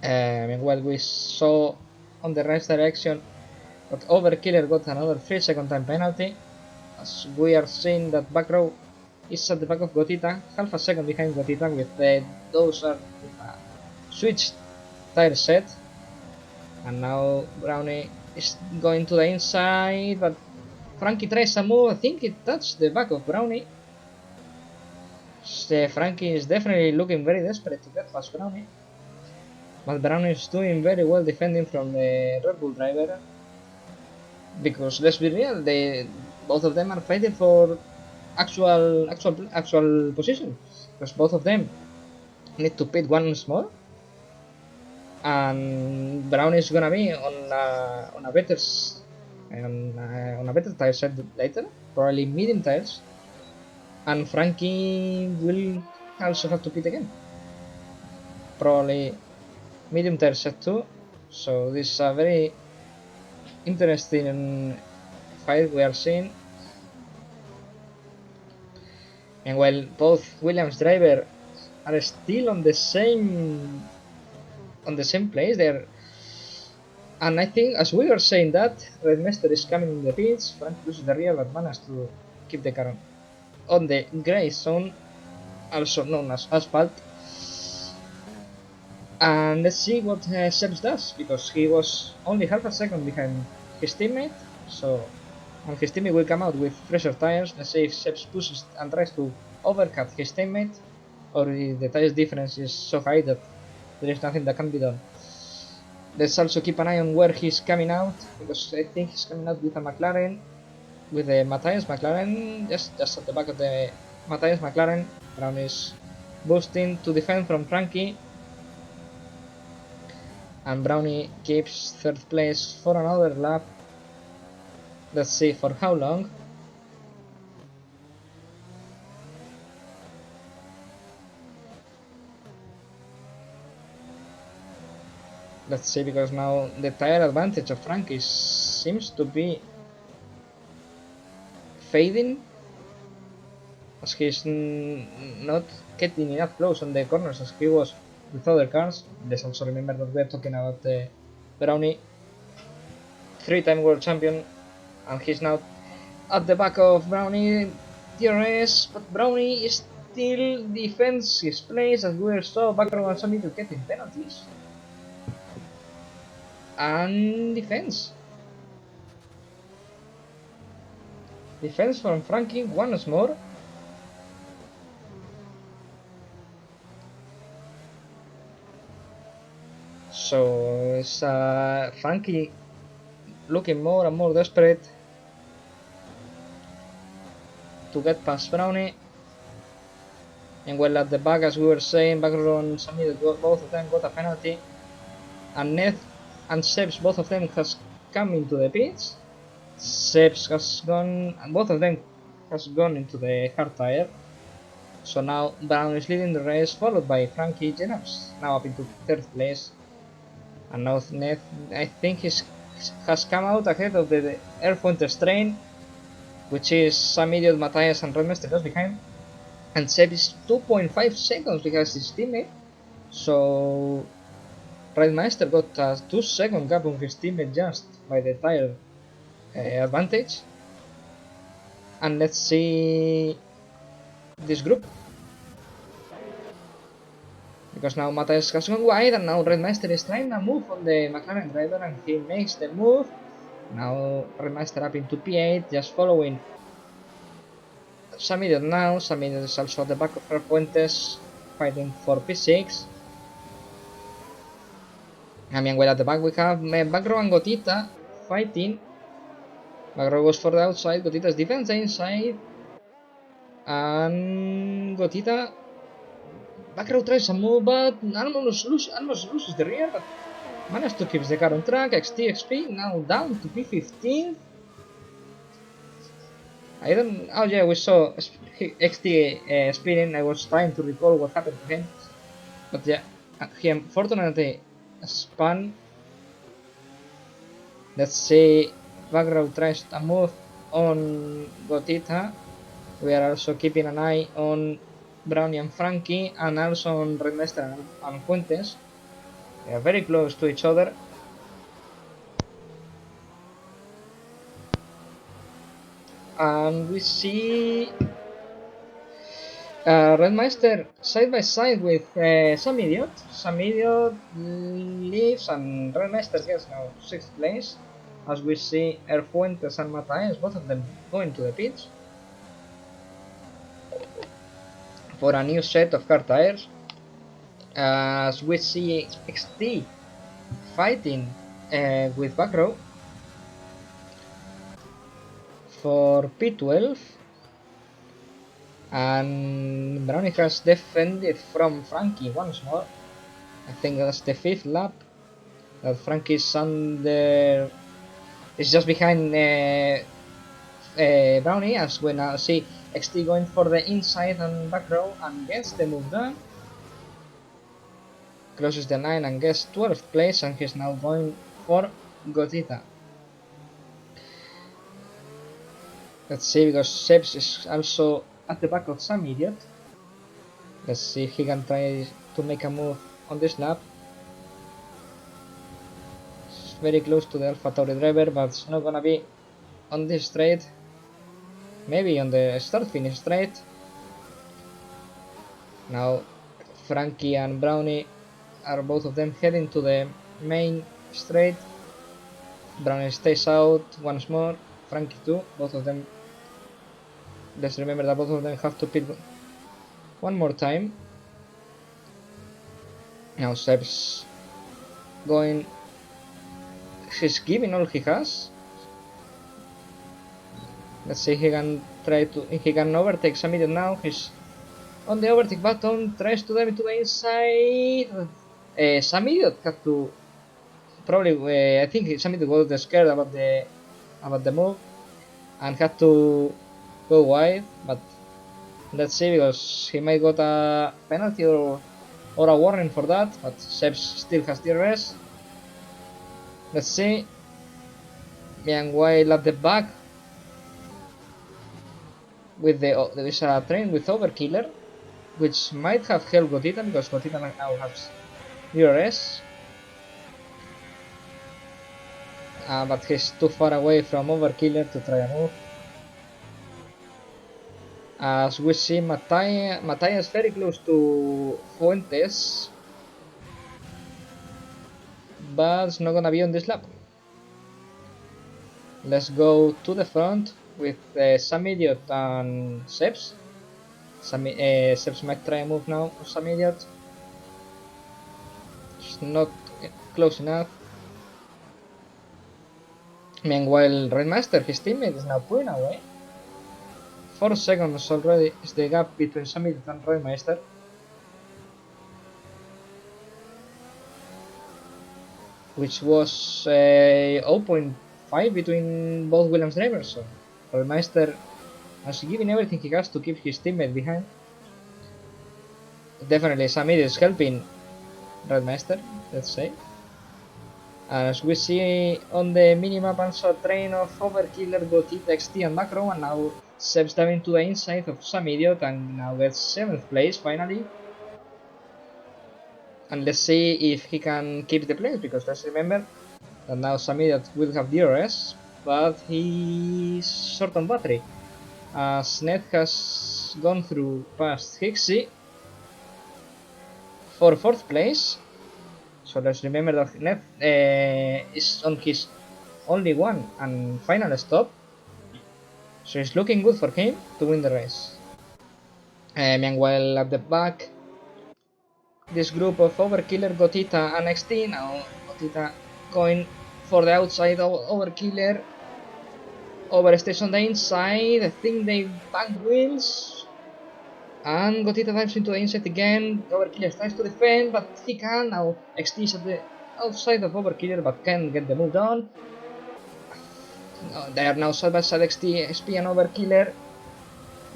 Meanwhile we saw on the race direction that Overkiller got another 3-second time penalty, as we are seeing that back row is at the back of Gotita, half a second behind Gotita, with those are switched tire set. And now Brownie is going to the inside, but Frankie tries a move. I think it touched the back of Brownie. Frankie is definitely looking very desperate to get past Brownie, but Brownie is doing very well defending from the Red Bull driver, because let's be real, both of them are fighting for actual position, because both of them need to pit once more, and Brown is gonna be on a better tire set later, probably medium tires, and Frankie will also have to pit again, probably medium tire set too. So this is a very interesting fight we are seeing. And while both Williams driver are still on the same place there, and I think, as we were saying, that Redmaster is coming in the pits, Frank loses the rear but managed to keep the car on the grey zone, also known as asphalt. And let's see what Sebs does, because he was only half a second behind his teammate, so and his teammate will come out with fresher tires. Let's see if Seps pushes and tries to overcut his teammate, or if the tires difference is so high that there is nothing that can be done. Let's also keep an eye on where he's coming out, because I think he's coming out with a McLaren, with the Matthias McLaren, just at the back of the Matthias McLaren. Brown is boosting to defend from Frankie, and Brownie keeps third place for another lap. Let's see for how long. Let's see, because now the tire advantage of Frankie seems to be fading, as he's not getting enough close on the corners as he was with other cars. Let's also remember that we're talking about the Brownie, 3-time world champion, and he's now at the back of Brownie DRS, but Brownie still defends his place, as we saw Backrow and Sammy getting penalties. And defense from Frankie once more. So it's Frankie looking more and more desperate to get past Brownie. And well, at the back, as we were saying, Backrow and Sammy, both of them got a penalty, and Ned and Sebs, both of them has come into the pits. Sebs has gone, and both of them has gone into the hard tire. So now Brown is leading the race, followed by Frankie Jenners, now up into third place. And now Ned, I think has come out ahead of the Air Fuentes train, which is some idiot Matthias and Redmeister just behind. And Seb is 2.5 seconds behind his teammate. So Redmeister got a 2-second gap on his teammate just by the tire advantage. And let's see this group, because now Matthias has gone wide, and now Redmeister is trying to move on the McLaren driver, and he makes the move. Now Redmeister up into P8, just following Samir now. Samir is also at the back of Fuentes, fighting for P6. I mean, well, at the back we have Backrow and Gotita fighting. Backrow goes for the outside, Gotita's defense inside, and Gotita. Backrow tries a move, but almost loses the rear, but managed to keep the car on track. XP now down to P15. I don't. Oh yeah, we saw XT spinning. I was trying to recall what happened to him, but yeah, he unfortunately spun. Let's see. Backrow tries a move on Gotita. We are also keeping an eye on Brownie and Frankie, and also on Redmeister and Fuentes. They are very close to each other. And we see Redmeister side by side with some idiot. Some idiot leaves, and Redmeister gets now 6th place. As we see Fuentes and Matthias, both of them going to the pits for a new set of car tires. As we see XT fighting with Backrow for P12, and Brownie has defended from Frankie once more. I think that's the 5th lap that Frankie is under. Is just behind Brownie, as we now see XT going for the inside and Backrow and gets the move done. Closes the line and gets 12th place, and he's now going for Gotita. Let's see, because Sebs is also at the back of some idiot. Let's see if he can try to make a move on this lap. It's very close to the AlphaTauri driver, but it's not gonna be on this straight. Maybe on the start-finish straight. Now Frankie and Brownie are both of them heading to the main straight. Brownie stays out once more. Frankie too. Both of them. Let's remember that both of them have to pit one more time. Now Seb's going. He's giving all he has. Let's see, he can try to. He can overtake Samidiot now. He's on the overtake button. Tries to dive into the inside. Samidiot had to. Probably, I think Samidiot was scared about the move and had to go wide. But let's see, because he might got a penalty or a warning for that. But Seb still has DRS. Let's see. Meanwhile, at the back, with there is a train with Overkiller, which might have helped Gotita because Gotita now has DRS. But he's too far away from Overkiller to try a move. As we see Matthias very close to Fuentes, but it's not gonna be on this lap. Let's go to the front with Samidiot and Sebs. Sebs might try a move now on Samidiot. It's not close enough. Meanwhile, Redmaster, his teammate, is now pulling away. 4 seconds already is the gap between Samidiot and Redmaster. Which was 0.5 between both Williams drivers, so Redmaster has given everything he has to keep his teammate behind. Definitely Samidiot is helping Redmaster, let's say. As we see on the minimap, also a train of Overkiller, Gotita, XT and Macro, and now Seb's diving to the inside of Samidiot and now gets 7th place finally. And let's see if he can keep the place, because let's remember that now Samidiot will have DRS, but he's short on battery. As Ned has gone through past Hixie for 4th place. So let's remember that Ned is on his only one and final stop. So it's looking good for him to win the race. Meanwhile, at the back, this group of Overkiller, Gotita and XT. Now Gotita going for the outside of Overkiller. Overstays on the inside. I think they back wheels. And Gotita dives into the inside again. Overkiller tries to defend, but he can. Now XT is at the outside of Overkiller, but can get the move done. They are now side by side, XT, XP and Overkiller.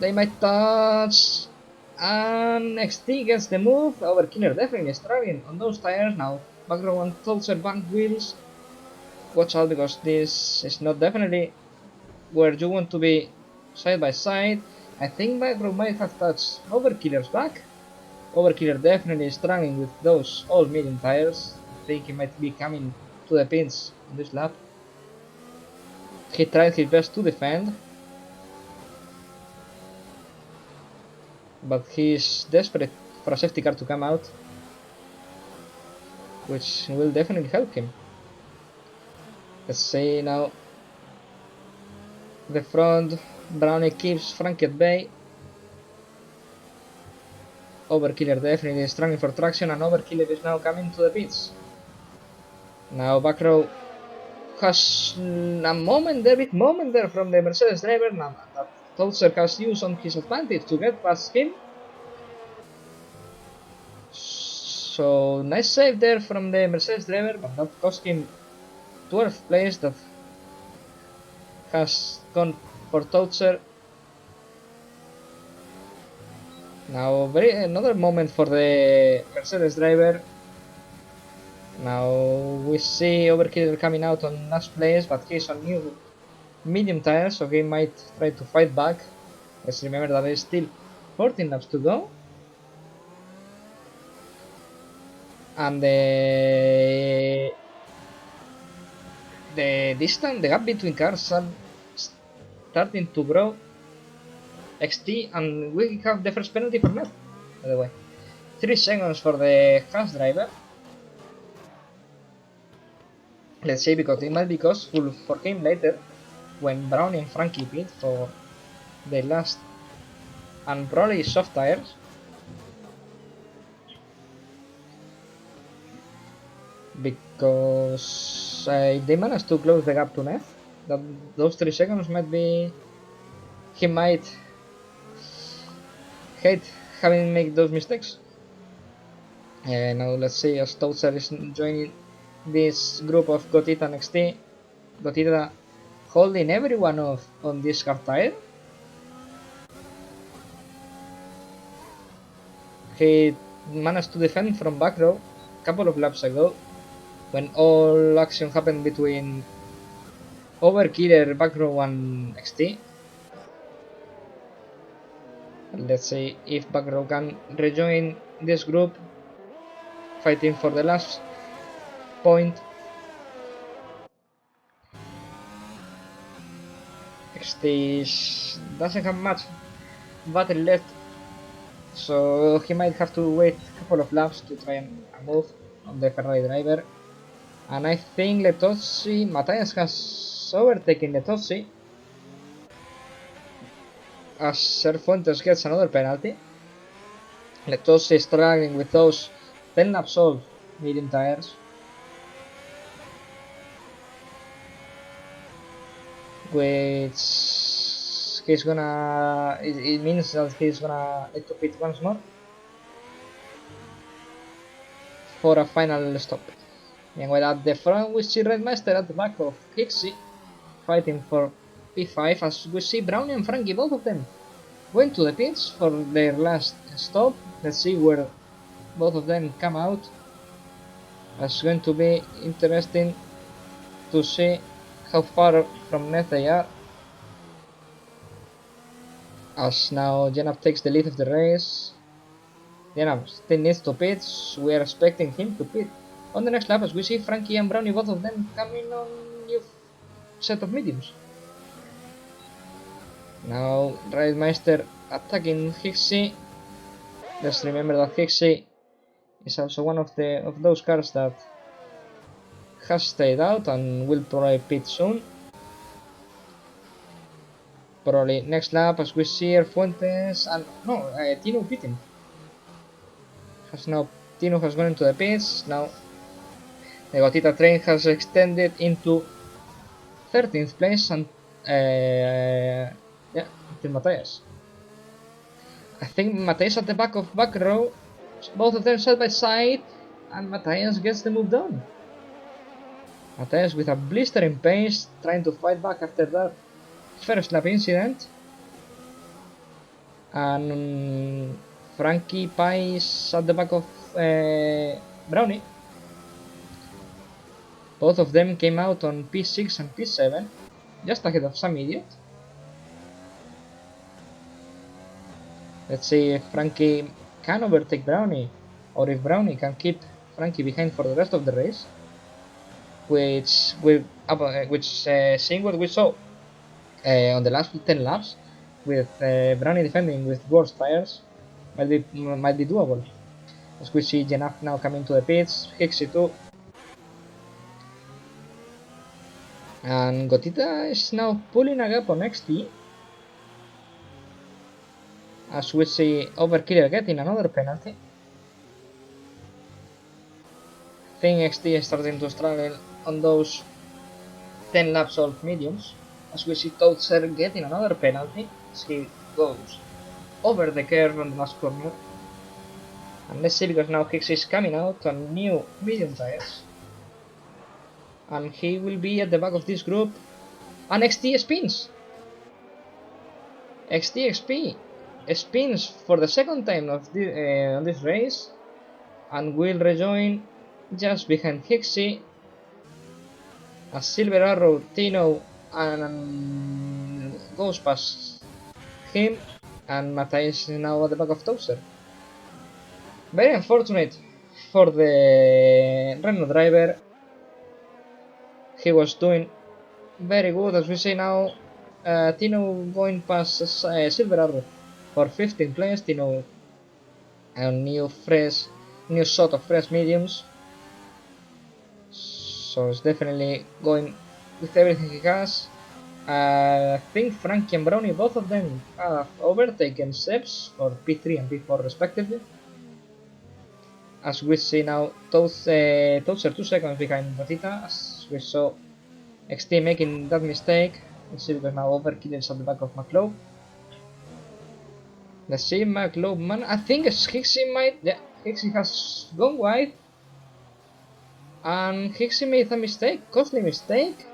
They might touch. And XT gets the move. Overkiller definitely struggling on those tires now. Back row and closer back wheels. Watch out, because this is not definitely where you want to be side by side. I think back row might have touched Overkiller's back. Overkiller definitely struggling with those old medium tires. I think he might be coming to the pins on this lap. He tried his best to defend, but he's desperate for a safety car to come out, which will definitely help him. Let's see now. The front, Brownie keeps Frankie at bay. Overkiller definitely struggling for traction, and Overkiller is now coming to the pits. Now back row has a big moment there from the Mercedes driver. Now that Tolzer has used on his advantage to get past him. So nice save there from the Mercedes driver, but that cost him 12th place. That has gone for Tolzer. Now another moment for the Mercedes driver. Now we see Overkiller coming out on last place, but he's on new medium tires, so he might try to fight back. Let's remember that there's still 14 laps to go. And the distance, the gap between cars are starting to grow. XT, and we have the first penalty for Ned, by the way. 3 seconds for the Haas driver. Let's see, because it might be costful for him later when Brownie and Frankie pit for the last and probably soft tires. Because if they manage to close the gap to Neth, that those 3 seconds might be. He might hate having made those mistakes. Now let's see as Tozer is joining this group of Gotita and XT. Gotita holding everyone off on this hard tire. He managed to defend from back row a couple of laps ago when all action happened between Overkiller, back row and XT. Let's see if back row can rejoin this group fighting for the last point. XT doesn't have much battery left, so he might have to wait a couple of laps to try and move on the Ferrari driver. And I think Letozzi, Matthias has overtaken Letozzi as Fuentes gets another penalty. Letozzi struggling with those 10 laps old medium tires, which he's gonna. It means that he's gonna need to pit once more for a final stop. Meanwhile, at the front, we see Redmeister at the back of Hixie fighting for P5, as we see Brownie and Frankie, both of them went to the pits for their last stop. Let's see where both of them come out. It's going to be interesting to see how far from net they are. As now Jenab takes the lead of the race. Jenab still needs to pit, so we are expecting him to pit on the next lap, as we see Frankie and Brownie, both of them coming on new set of mediums. Now Ridemeister attacking Hixie. Let's remember that Hixie is also one of those cars that has stayed out and will probably pit soon. Probably next lap, as we see Fuentes and Tino pitting. Tino has gone into the pits. Now the Gotita train has extended into 13th place and until Matthias. I think Matthias at the back of back row, both of them side by side, and Matthias gets the move done. Matthias with a blistering pace, trying to fight back after that first lap incident. And Frankie Pies at the back of Brownie. Both of them came out on P6 and P7, just ahead of some idiot. Let's see if Frankie can overtake Brownie, or if Brownie can keep Frankie behind for the rest of the race. Seeing what we saw on the last 10 laps, with Brownie defending with worse tires, might be doable. As we see Jenaf now coming to the pits, Hixie too. And Gotita is now pulling a gap on XT, as we see Overkiller getting another penalty. I think XT is starting to struggle on those 10 laps old mediums, as we see Tozer getting another penalty as he goes over the curve on the last corner. And let's see, because now Hicks is coming out on new medium tires, and he will be at the back of this group. And XT spins! XP spins for the second time of on this race, and will rejoin just behind Hixie, as Silver Arrow, Tino, and goes past him, and Matthias is now at the back of Tozer. Very unfortunate for the Renault driver. He was doing very good, as we see now. Tino going past Silver Arrow for 15th place. Tino a new shot of fresh mediums, so it's definitely going with everything he has. I think Frankie and Brownie, both of them, have overtaken Sebs for P3 and P4 respectively. As we see now, those are 2 seconds behind Rosita, as we saw XT making that mistake. Let's see, because now Overkill is at the back of McLeod. Let's see, McLeod, man, I think Hixie might, yeah, Hixie has gone wide. And Hixie made a mistake, costly mistake.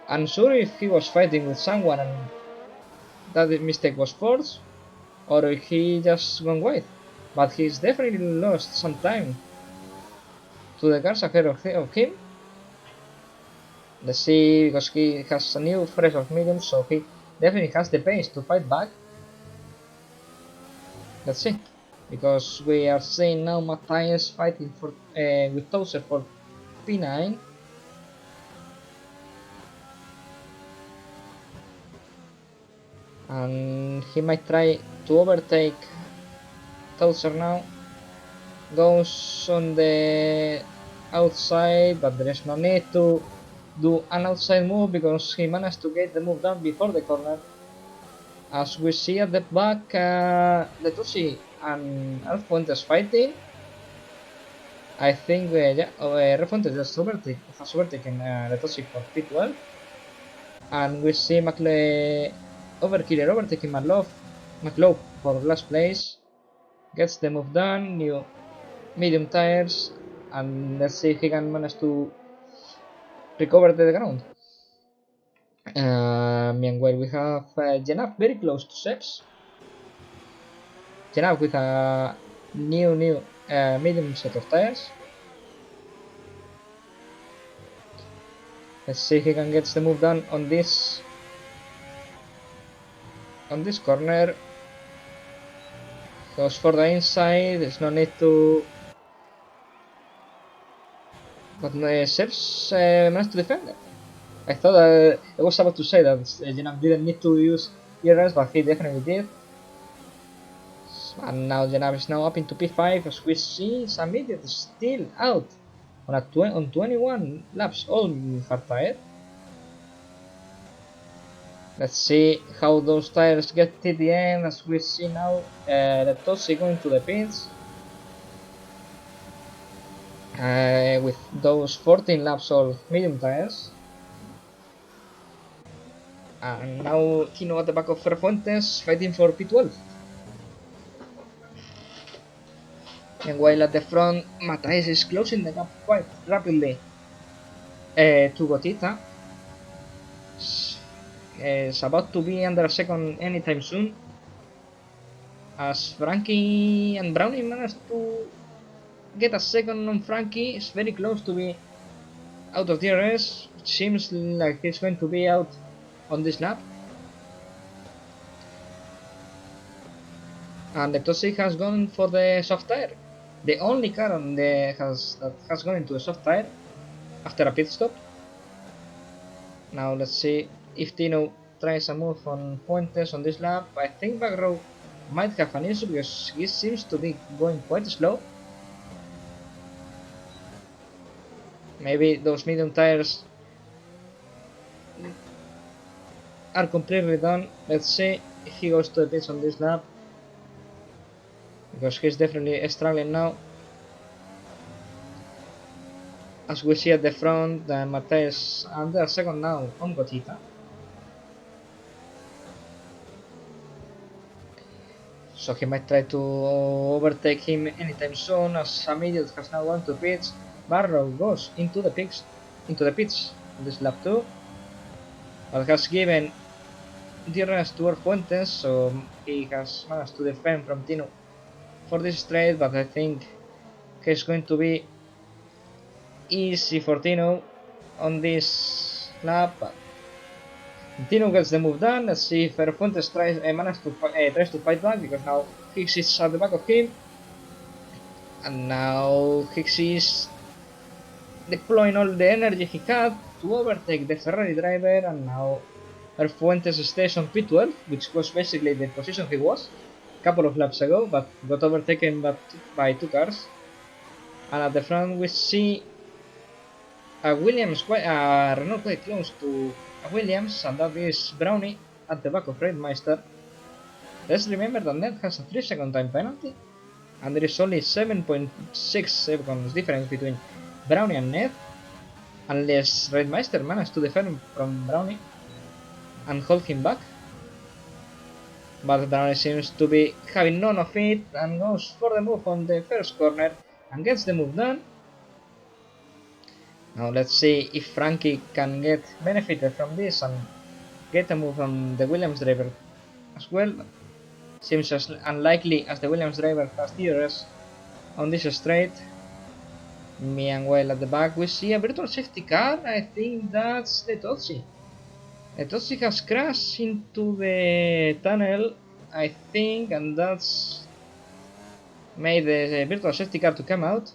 Unsure if he was fighting with someone and that mistake was forced, or if he just gone wide. But he's definitely lost some time to the cars ahead of him. Let's see, because he has a new fresh of medium, so he definitely has the pace to fight back. Let's see, because we are seeing now Matthias fighting for with Tozer for P9. And he might try to overtake Tozer now. Goes on the outside, but there is no need to do an outside move because he managed to get the move done before the corner. As we see at the back, Letusi and Alfuentes fighting. I think, yeah, Alfuentes has overtaken Letusi for P12. And we see Overkiller overtaking McLeod for last place. Gets the move done, new medium tires, and let's see if he can manage to recover the ground. Meanwhile, we have Janab very close to Seps. Janab with a new medium set of tires. Let's see if he can get the move done on this corner. Goes for the inside. There's no need to. But Seps managed to defend it. I thought I was about to say that Janab didn't need to use ERS, but he definitely did. And now Janab is now up into P5 as we see Samid is still out on 21 laps, all hard tire. Let's see how those tires get to the end as we see now the Tossi going to the pits. With those 14 laps all medium tires. And now Kino at the back of Ferfuentes fighting for P12. And while at the front, Matthias is closing the gap quite rapidly to Gotita. Is about to be under a second anytime soon. As Frankie and Brownie managed to get a second on Frankie, is very close to be out of DRS. It seems like he's going to be out on this lap. And the Tosi has gone for the soft tire. The only car that has gone into a soft tire after a pit stop. Now let's see if Tino tries a move on Fuentes on this lap. I think Backrow might have an issue because he seems to be going quite slow. Maybe those medium tires are completely done. Let's see if he goes to the pits on this lap, because he's definitely struggling now. As we see at the front, Matthias under second now on Gotita. So he might try to overtake him anytime soon, as some idiot has now gone to pits. Barrow goes into the pits on this lap too, but has given DRS to Fuentes, so he has managed to defend from Tino for this straight, but I think he's going to be easy for Tino on this lap. Tino gets the move done. Let's see if Fuentes tries to fight back, because now Hicks is at the back of him, and now Hicks is deploying all the energy he had to overtake the Ferrari driver, and now Fuentes stays on P12, which was basically the position he was a couple of laps ago, but got overtaken by two cars. And at the front we see Renault quite close to a Williams, and that is Brownie at the back of Redmeister. Let's remember that Ned has a 3-second time penalty, and there is only 7.6 seconds difference between Brownie and Ned, unless Redmeister manages to defend from Brownie and hold him back. But Brownie seems to be having none of it and goes for the move on the first corner and gets the move done. Now let's see if Frankie can get benefited from this and get a move on the Williams driver as well. Seems as unlikely as the Williams driver has DRS on this straight. Meanwhile at the back we see a virtual safety car. I think that's the Totsi. The Totsi has crashed into the tunnel, I think, and that's made the virtual safety car to come out.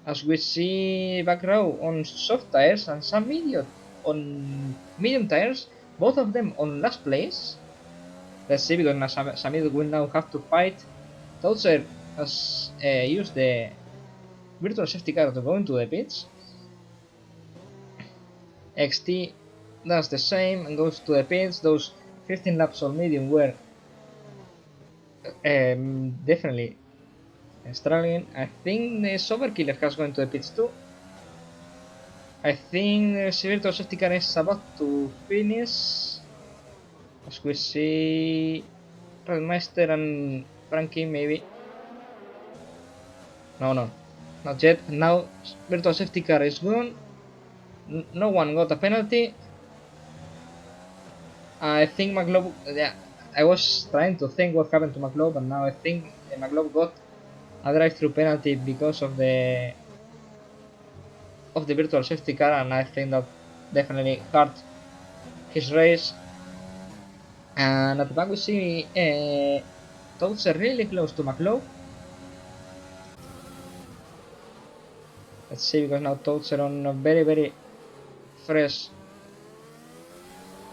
As we see back row on soft tires and some idiot on medium tires, both of them on last place. Let's see, because some idiot will now have to fight. Tozer has used the virtual safety car to go into the pits. XT does the same and goes to the pits. Those 15 laps on medium were definitely struggling. I think the Soberkiller has gone to the pits too. I think the virtual safety car is about to finish. As we see Redmeister and Frankie maybe. No, not yet. Now virtual safety car is gone. No one got a penalty. I think McLeod. Yeah, I was trying to think what happened to McLeod, but now I think McLeod got a drive-through penalty because of the virtual safety car, and I think that definitely hurt his race. And at the back we see Toads are really close to McLeod. Let's see, because now Toads are on a very fresh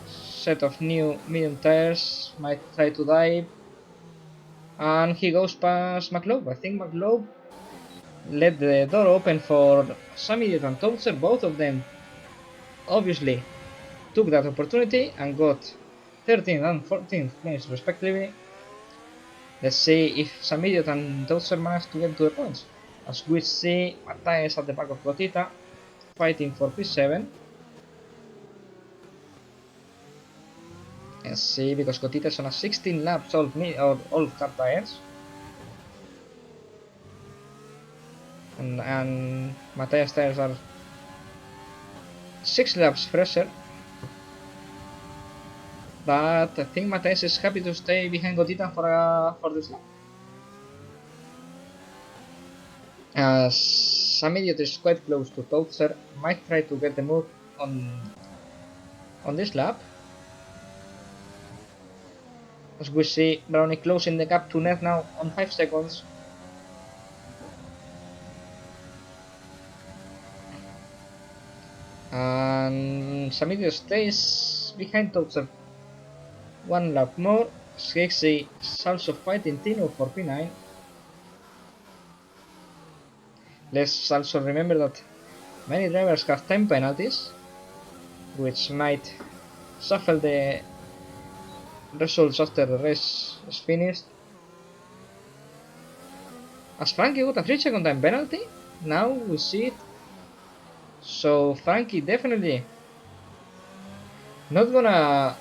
set of new medium tires. Might try to dive, and he goes past McLeod. I think McLeod let the door open for some idiot and Toaster. Both of them obviously took that opportunity and got 13th and 14th place respectively. Let's see if some idiot and Toaster manage to get to the points. As we see Matthias at the back of Gotita fighting for P7. Let's see, because Gotita is on a 16 laps old hard tires. And Matthias tires are 6 laps fresher. But I think Matthias is happy to stay behind Gotita for this lap. Some idiot is quite close to Toadster, might try to get the move on this lap. As we see Brownie closing the gap to Ned now on 5 seconds. And Samidio stays behind Toadster 1 lap more. Skexy is also fighting Tino for P9. Let's also remember that many drivers have time penalties, which might shuffle the results after the race is finished. As Frankie got a 3-second time penalty, now we see it. So Frankie definitely not gonna.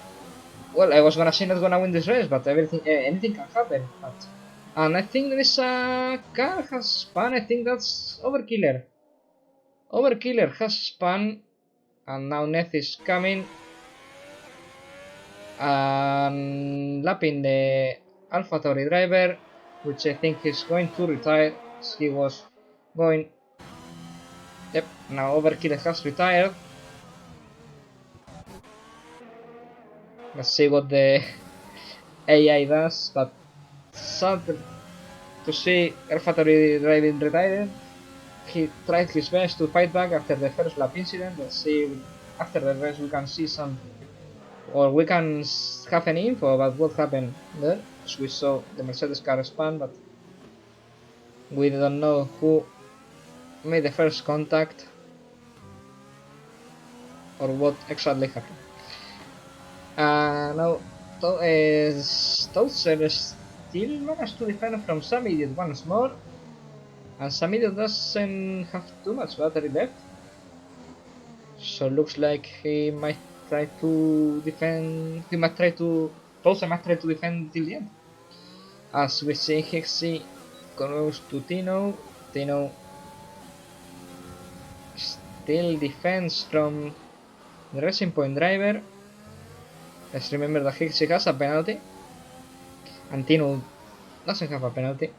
Well, I was gonna say not gonna win this race, but anything can happen. And I think there is a car has spun. I think that's Overkiller. Overkiller has spun, and now Neth is coming and lapping the AlphaTauri driver, which I think is going to retire. He was going. Yep, now Overkiller has retired. Let's see what the AI does, but sad to see AlphaTauri driving retired. He tried his best to fight back after the first lap incident. Let's see after the race we can see some, or we can have any info about what happened there. As we saw the Mercedes car spun, but we don't know who made the first contact. or what exactly happened. Now, Tozer still managed to defend from some idiot once more, and some idiot doesn't have too much battery left, so looks like he might try to defend. Tozer might try to defend till the end. As we see, Hixie goes to Tino. Tino still defends from the Racing Point driver. Let's remember that Hixie has a penalty, and Tino doesn't have a penalty.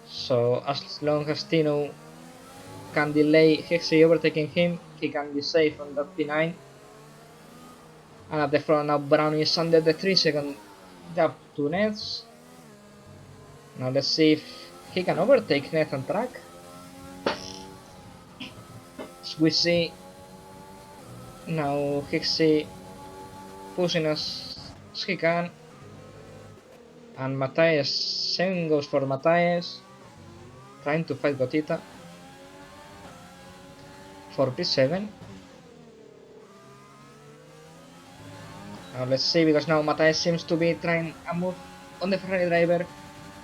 So as long as Tino can delay Hixie overtaking him, he can be safe on that P9. And at the front now, Brown is under the 3-second gap to Nets. Now let's see if he can overtake Nets on track. As we see now, Hixie pushing as he can, and Matthias, same goes for Matthias, trying to fight Gotita for P7. Now let's see, because now Matthias seems to be trying a move on the Ferrari driver.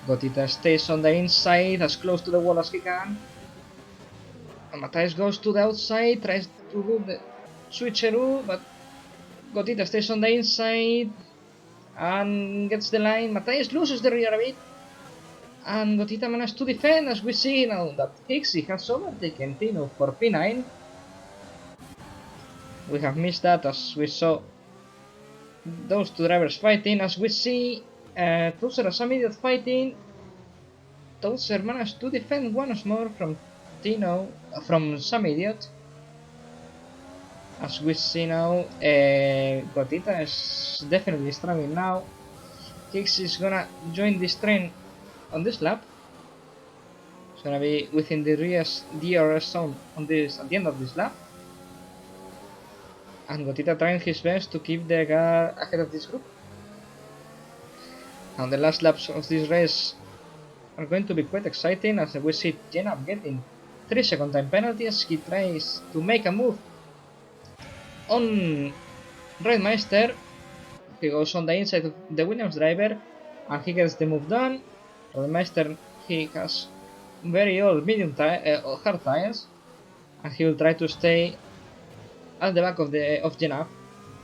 Gotita stays on the inside, as close to the wall as he can. And Matthias goes to the outside, tries to do the switcheroo, but Gotita stays on the inside and gets the line. Matthias loses the rear a bit, and Gotita managed to defend, as we see now that Hixie has overtaken Tino for P9. We have missed that, as we saw those two drivers fighting. As we see Tozer and some idiot fighting. Tozer managed to defend once more from Tino, from some idiot. As we see now, Gotita is definitely struggling now. Hicks is gonna join this train on this lap. It's gonna be within the DRS zone on this at the end of this lap. And Gotita trying his best to keep the car ahead of this group. Now the last laps of this race are going to be quite exciting, as we see Jenab getting 3-second time penalty as he tries to make a move on Reitmeister. He goes on the inside of the Williams driver and he gets the move done. Reitmeister, he has very old hard tires, and he will try to stay at the back of Jenab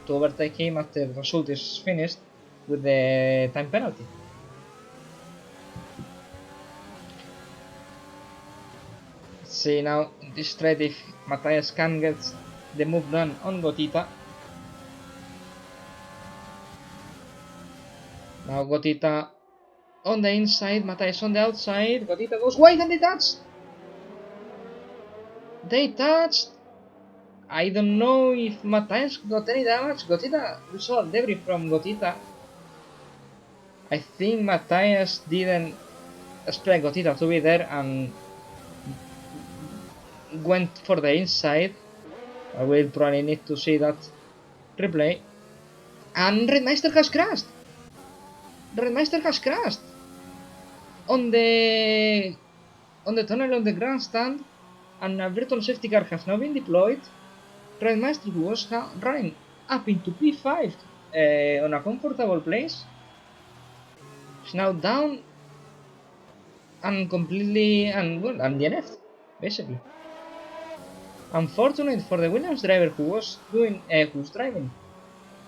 to overtake him after the result is finished with the time penalty. Let's see now in this straight if Matthias can get the move done on Gotita. Now Gotita on the inside, Matthias on the outside. Gotita goes wide and they touched! They touched! I don't know if Matthias got any damage. Gotita, we saw debris from Gotita. I think Matthias didn't expect Gotita to be there and went for the inside. I will probably need to see that replay. And Reitmeister has crashed! Reitmeister has crashed! On the tunnel on the grandstand, and a virtual safety car has now been deployed. Reitmeister, who was running up into P5 on a comfortable place, is now down and completely and DNF'd, basically. Unfortunate for the Williams driver who was driving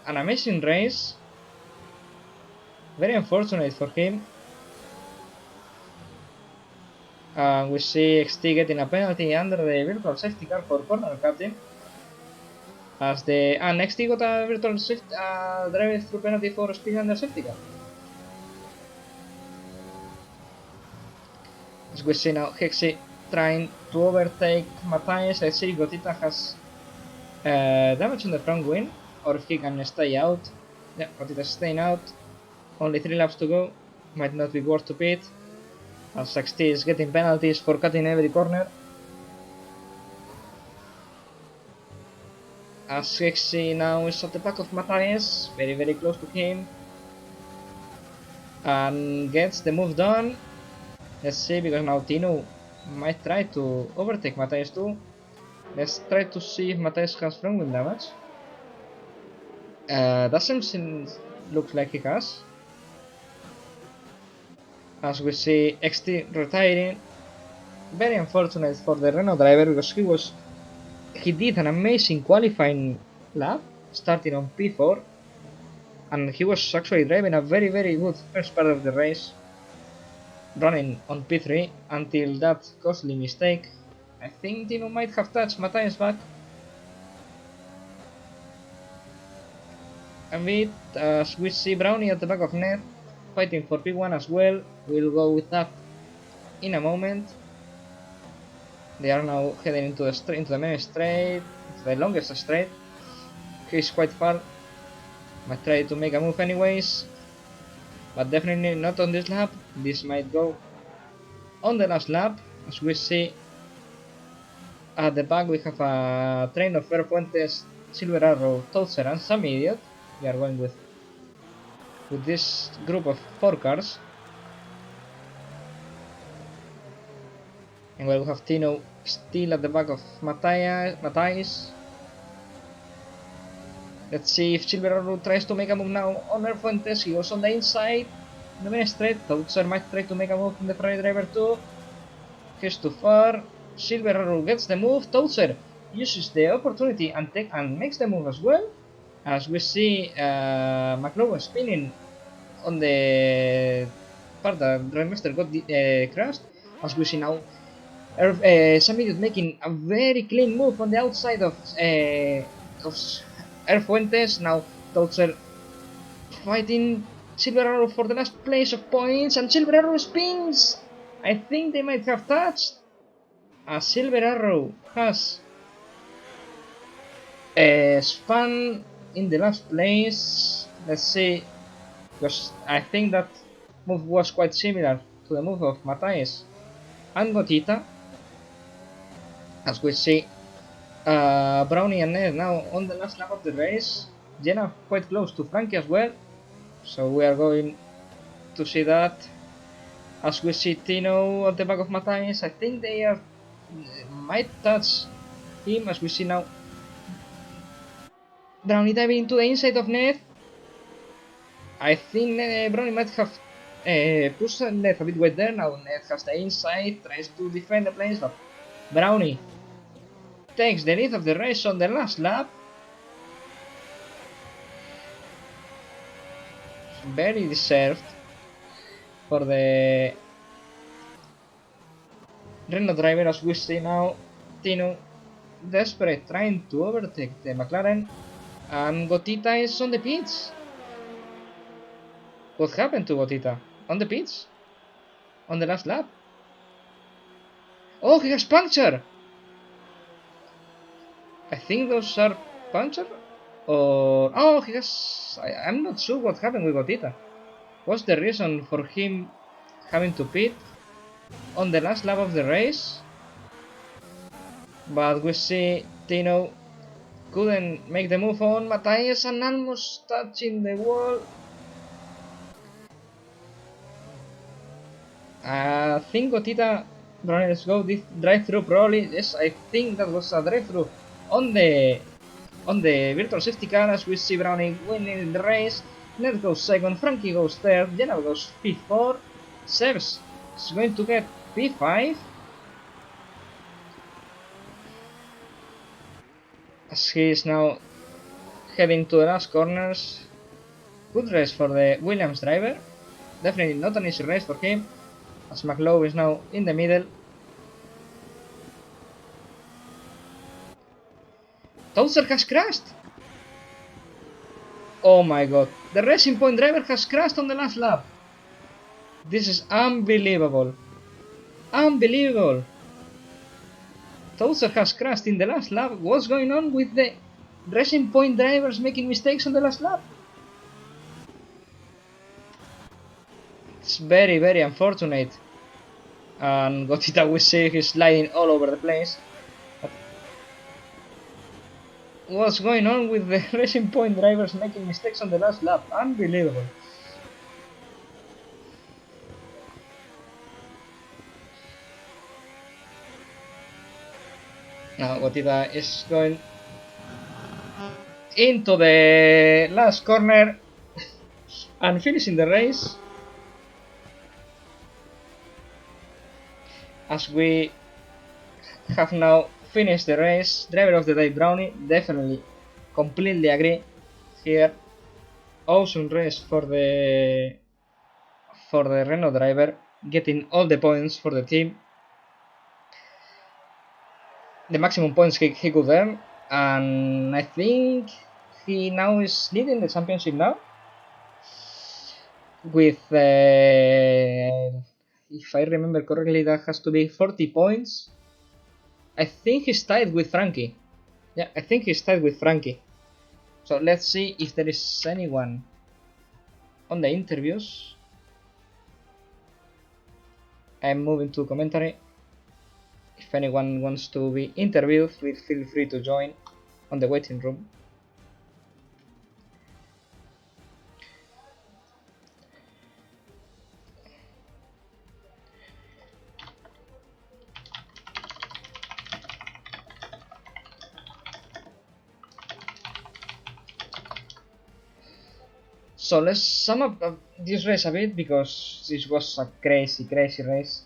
an amazing race. Very unfortunate for him. We see XT getting a penalty under the virtual safety car for corner captain. As the XT got a virtual drive-through penalty for speed under safety car. As we see now, Hixie trying to overtake Matthias. Let's see if Gotita has damage on the front wing, or if he can stay out. Yeah, Gotita's staying out. Only 3 laps to go. Might not be worth to pit, as XT is getting penalties for cutting every corner. As Hixie now is at the back of Matthias, very very close to him, and gets the move done. Let's see, because now Tino might try to overtake Matthias too. Let's try to see if Matthias has front wheel damage. Looks like he has. As we see XT retiring. Very unfortunate for the Renault driver because he did an amazing qualifying lap, starting on P4, and he was actually driving a very good first part of the race, running on P3 until that costly mistake. I think Tino might have touched Matthias back a bit, as we see Brownie at the back of net, fighting for P1 as well. We'll go with that in a moment. They are now heading into the main straight, the longest straight. He's quite far. Might try to make a move anyways, but definitely not on this lap. This might go on the last lap. As we see at the back, we have a train of Fer Fuentes, Silver Arrow, Toadser, and some idiot. We are going with this group of 4 cars. And we'll have Tino still at the back of Matthias. Let's see if Silver Arrow tries to make a move now on Fer Fuentes. He goes on the inside. In the main straight, Toadser might try to make a move in the Ferrari driver too. He's too far. Silver Arrow gets the move. Toadser uses the opportunity and makes the move as well. As we see McLaughlin spinning on the part that Grandmaster got crashed. As we see now some idiot making a very clean move on the outside of Air Fuentes. Now Toadser fighting Silver Arrow for the last place of points, and Silver Arrow spins! I think they might have touched. Silver Arrow has spun in the last place. Let's see, because I think that move was quite similar to the move of Matthias and Gotita. As we see Brownie and Ned now on the last lap of the race. Jenna quite close to Frankie as well, so we are going to see that. As we see Tino at the back of Matthias, I think they might touch him. As we see now Brownie diving into the inside of Ned. I think Brownie might have pushed Ned a bit wide there. Now Ned has the inside, tries to defend the place, but Brownie takes the lead of the race on the last lap. Very deserved for the Renault driver. As we see now Tino desperate trying to overtake the McLaren, and Gotita is on the pits. What happened to Gotita? On the pits? On the last lap? Oh, he has puncture! I think those are puncture? Or... oh, he has... I'm not sure what happened with Gotita. What's the reason for him having to pit on the last lap of the race? But we see Tino couldn't make the move on Matthias and almost touching the wall. I think Gotita, let's go drive through probably. Yes, I think that was a drive through on the virtual safety car. As we see Brownie winning the race. Ned goes second, Frankie goes third, Jenna goes P4, Sebs is going to get P5. As he is now heading to the last corners. Good race for the Williams driver. Definitely not an easy race for him, as McLaughlin is now in the middle. Toadser has crashed! Oh my god, the Racing Point driver has crashed on the last lap! This is unbelievable! Unbelievable! Toadser has crashed in the last lap. What's going on with the Racing Point drivers making mistakes on the last lap? It's very unfortunate. And Gotita, we see he's sliding all over the place. But what's going on with the Racing Point drivers making mistakes on the last lap? Unbelievable. Now Gotita is going into the last corner and finishing the race. As we have now finished the race, driver of the day Brownie, definitely, completely agree here. Awesome race for the Renault driver, getting all the points for the team, the maximum points he could earn, and I think he now is leading the championship now with, if I remember correctly, that has to be 40 points. I think he's tied with Frankie. Yeah, I think he's tied with Frankie. So let's see if there is anyone on the interviews. I'm moving to commentary. If anyone wants to be interviewed, please feel free to join on the waiting room. So let's sum up this race a bit, because this was a crazy race.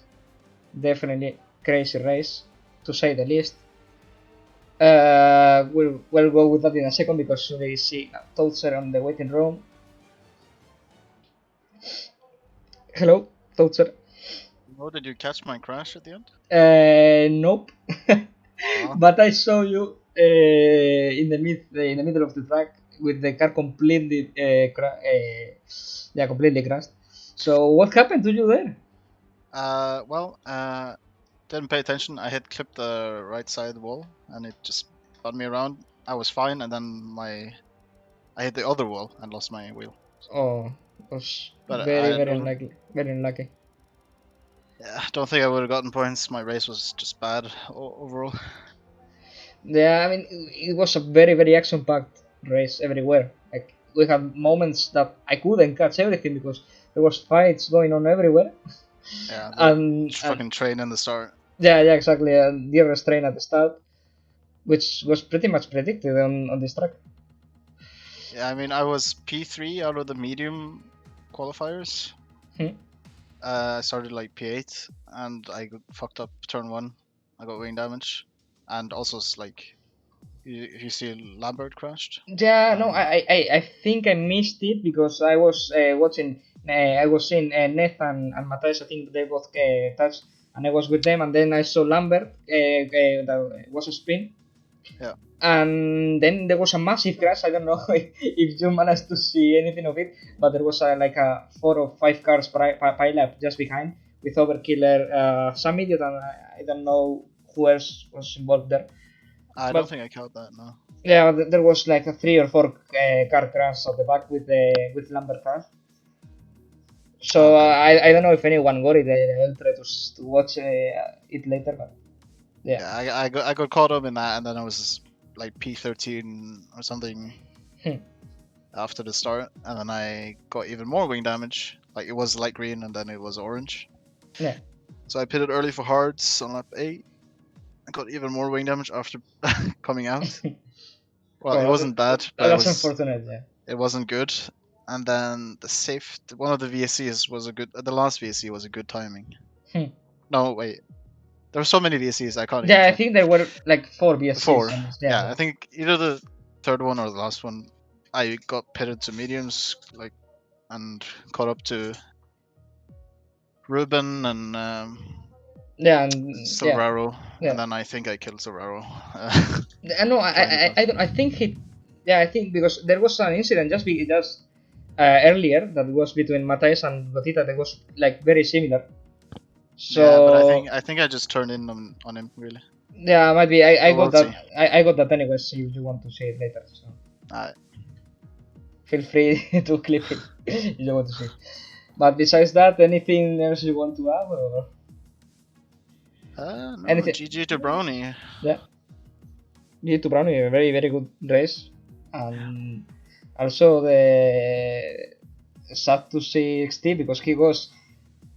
Definitely crazy race, to say the least. We'll go with that in a second, because we see Toadser on the waiting room. Hello, Toadser. Oh, did you catch my crash at the end? Nope. But I saw you in the middle of the track with the car completely completely crashed. So what happened to you there? Didn't pay attention. I had clipped the right side wall and it just spun me around. I was fine, and then I hit the other wall and lost my wheel. Oh, it was But very unlucky. Very unlucky. I don't think I would have gotten points. My race was just bad overall. Yeah, I mean, it was a very action-packed race everywhere. Like, we had moments that I couldn't catch everything because there was fights going on everywhere. Yeah, the and fucking train in the start. yeah, exactly. And the restraint at the start, which was pretty much predicted on this track. Yeah, I mean, I was P3 out of the medium qualifiers. Hmm. I started like P8 and I fucked up turn 1. I got wing damage. And also, like, you see Lambert crashed? Yeah, no, I think I missed it because I was watching. I was seeing Neth and Matthias. I think they both touched, and I was with them. And then I saw Lambert. That was a spin. Yeah. And then there was a massive crash. I don't know if you managed to see anything of it, but there was like a 4 or 5 cars pile up just behind with Overkiller, some idiot, and I don't know who else was involved there. I don't But think I count that, no. yeah, there was like a 3 or 4 car crash at the back with Lambert car. So Okay. I don't know if anyone got it. I'll try to watch it later, but yeah. Yeah, I got caught up in that, and then I was like P13 or something Hmm. after the start, and then I got even more wing damage. Like, it was light green and then it was orange. Yeah. So I pitted early for hards on lap 8. I got even more wing damage after coming out. Well, it Oh, wasn't bad, but that's unfortunate. Yeah. it wasn't good. And then one of the VSCs was a good. The last VSC was a good timing. Hmm. No, wait. There were so many VSCs I can't even Yeah, I track. think there were like 4 Four. BSCs on this. Yeah, Yeah, I think either the third one or the last one, I got pitted to mediums, like, and caught up to Ruben and yeah, and yeah, Silveraro, yeah. and then I think I killed Silveraro. No, Trying to pass. I don't. I think he. Yeah, I think because there was an incident just earlier that was between Matthias and Gotita that was like very similar. Yeah, but So I think I just turned in on him really. yeah, might be. I So got we'll that. see. I got that anyways. If you want to see it later, so Uh, feel free to clip it if you want to see it. But besides that, anything else you want to add or no, anything? GG to Brownie. Yeah. G2 Brown, a very good race, and also the sad to see XT because he was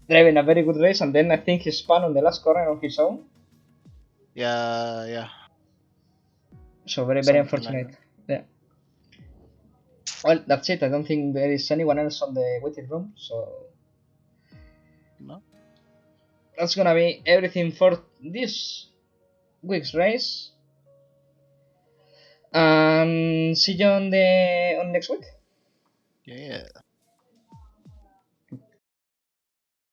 driving a very good race, and then I think he spun on the last corner on his own. Yeah. So very something like unfortunate. that. Yeah. Well, that's it. I don't think there is anyone else on the waiting room. So No. that's gonna be everything for this week's race. And see you on next week. Yeah.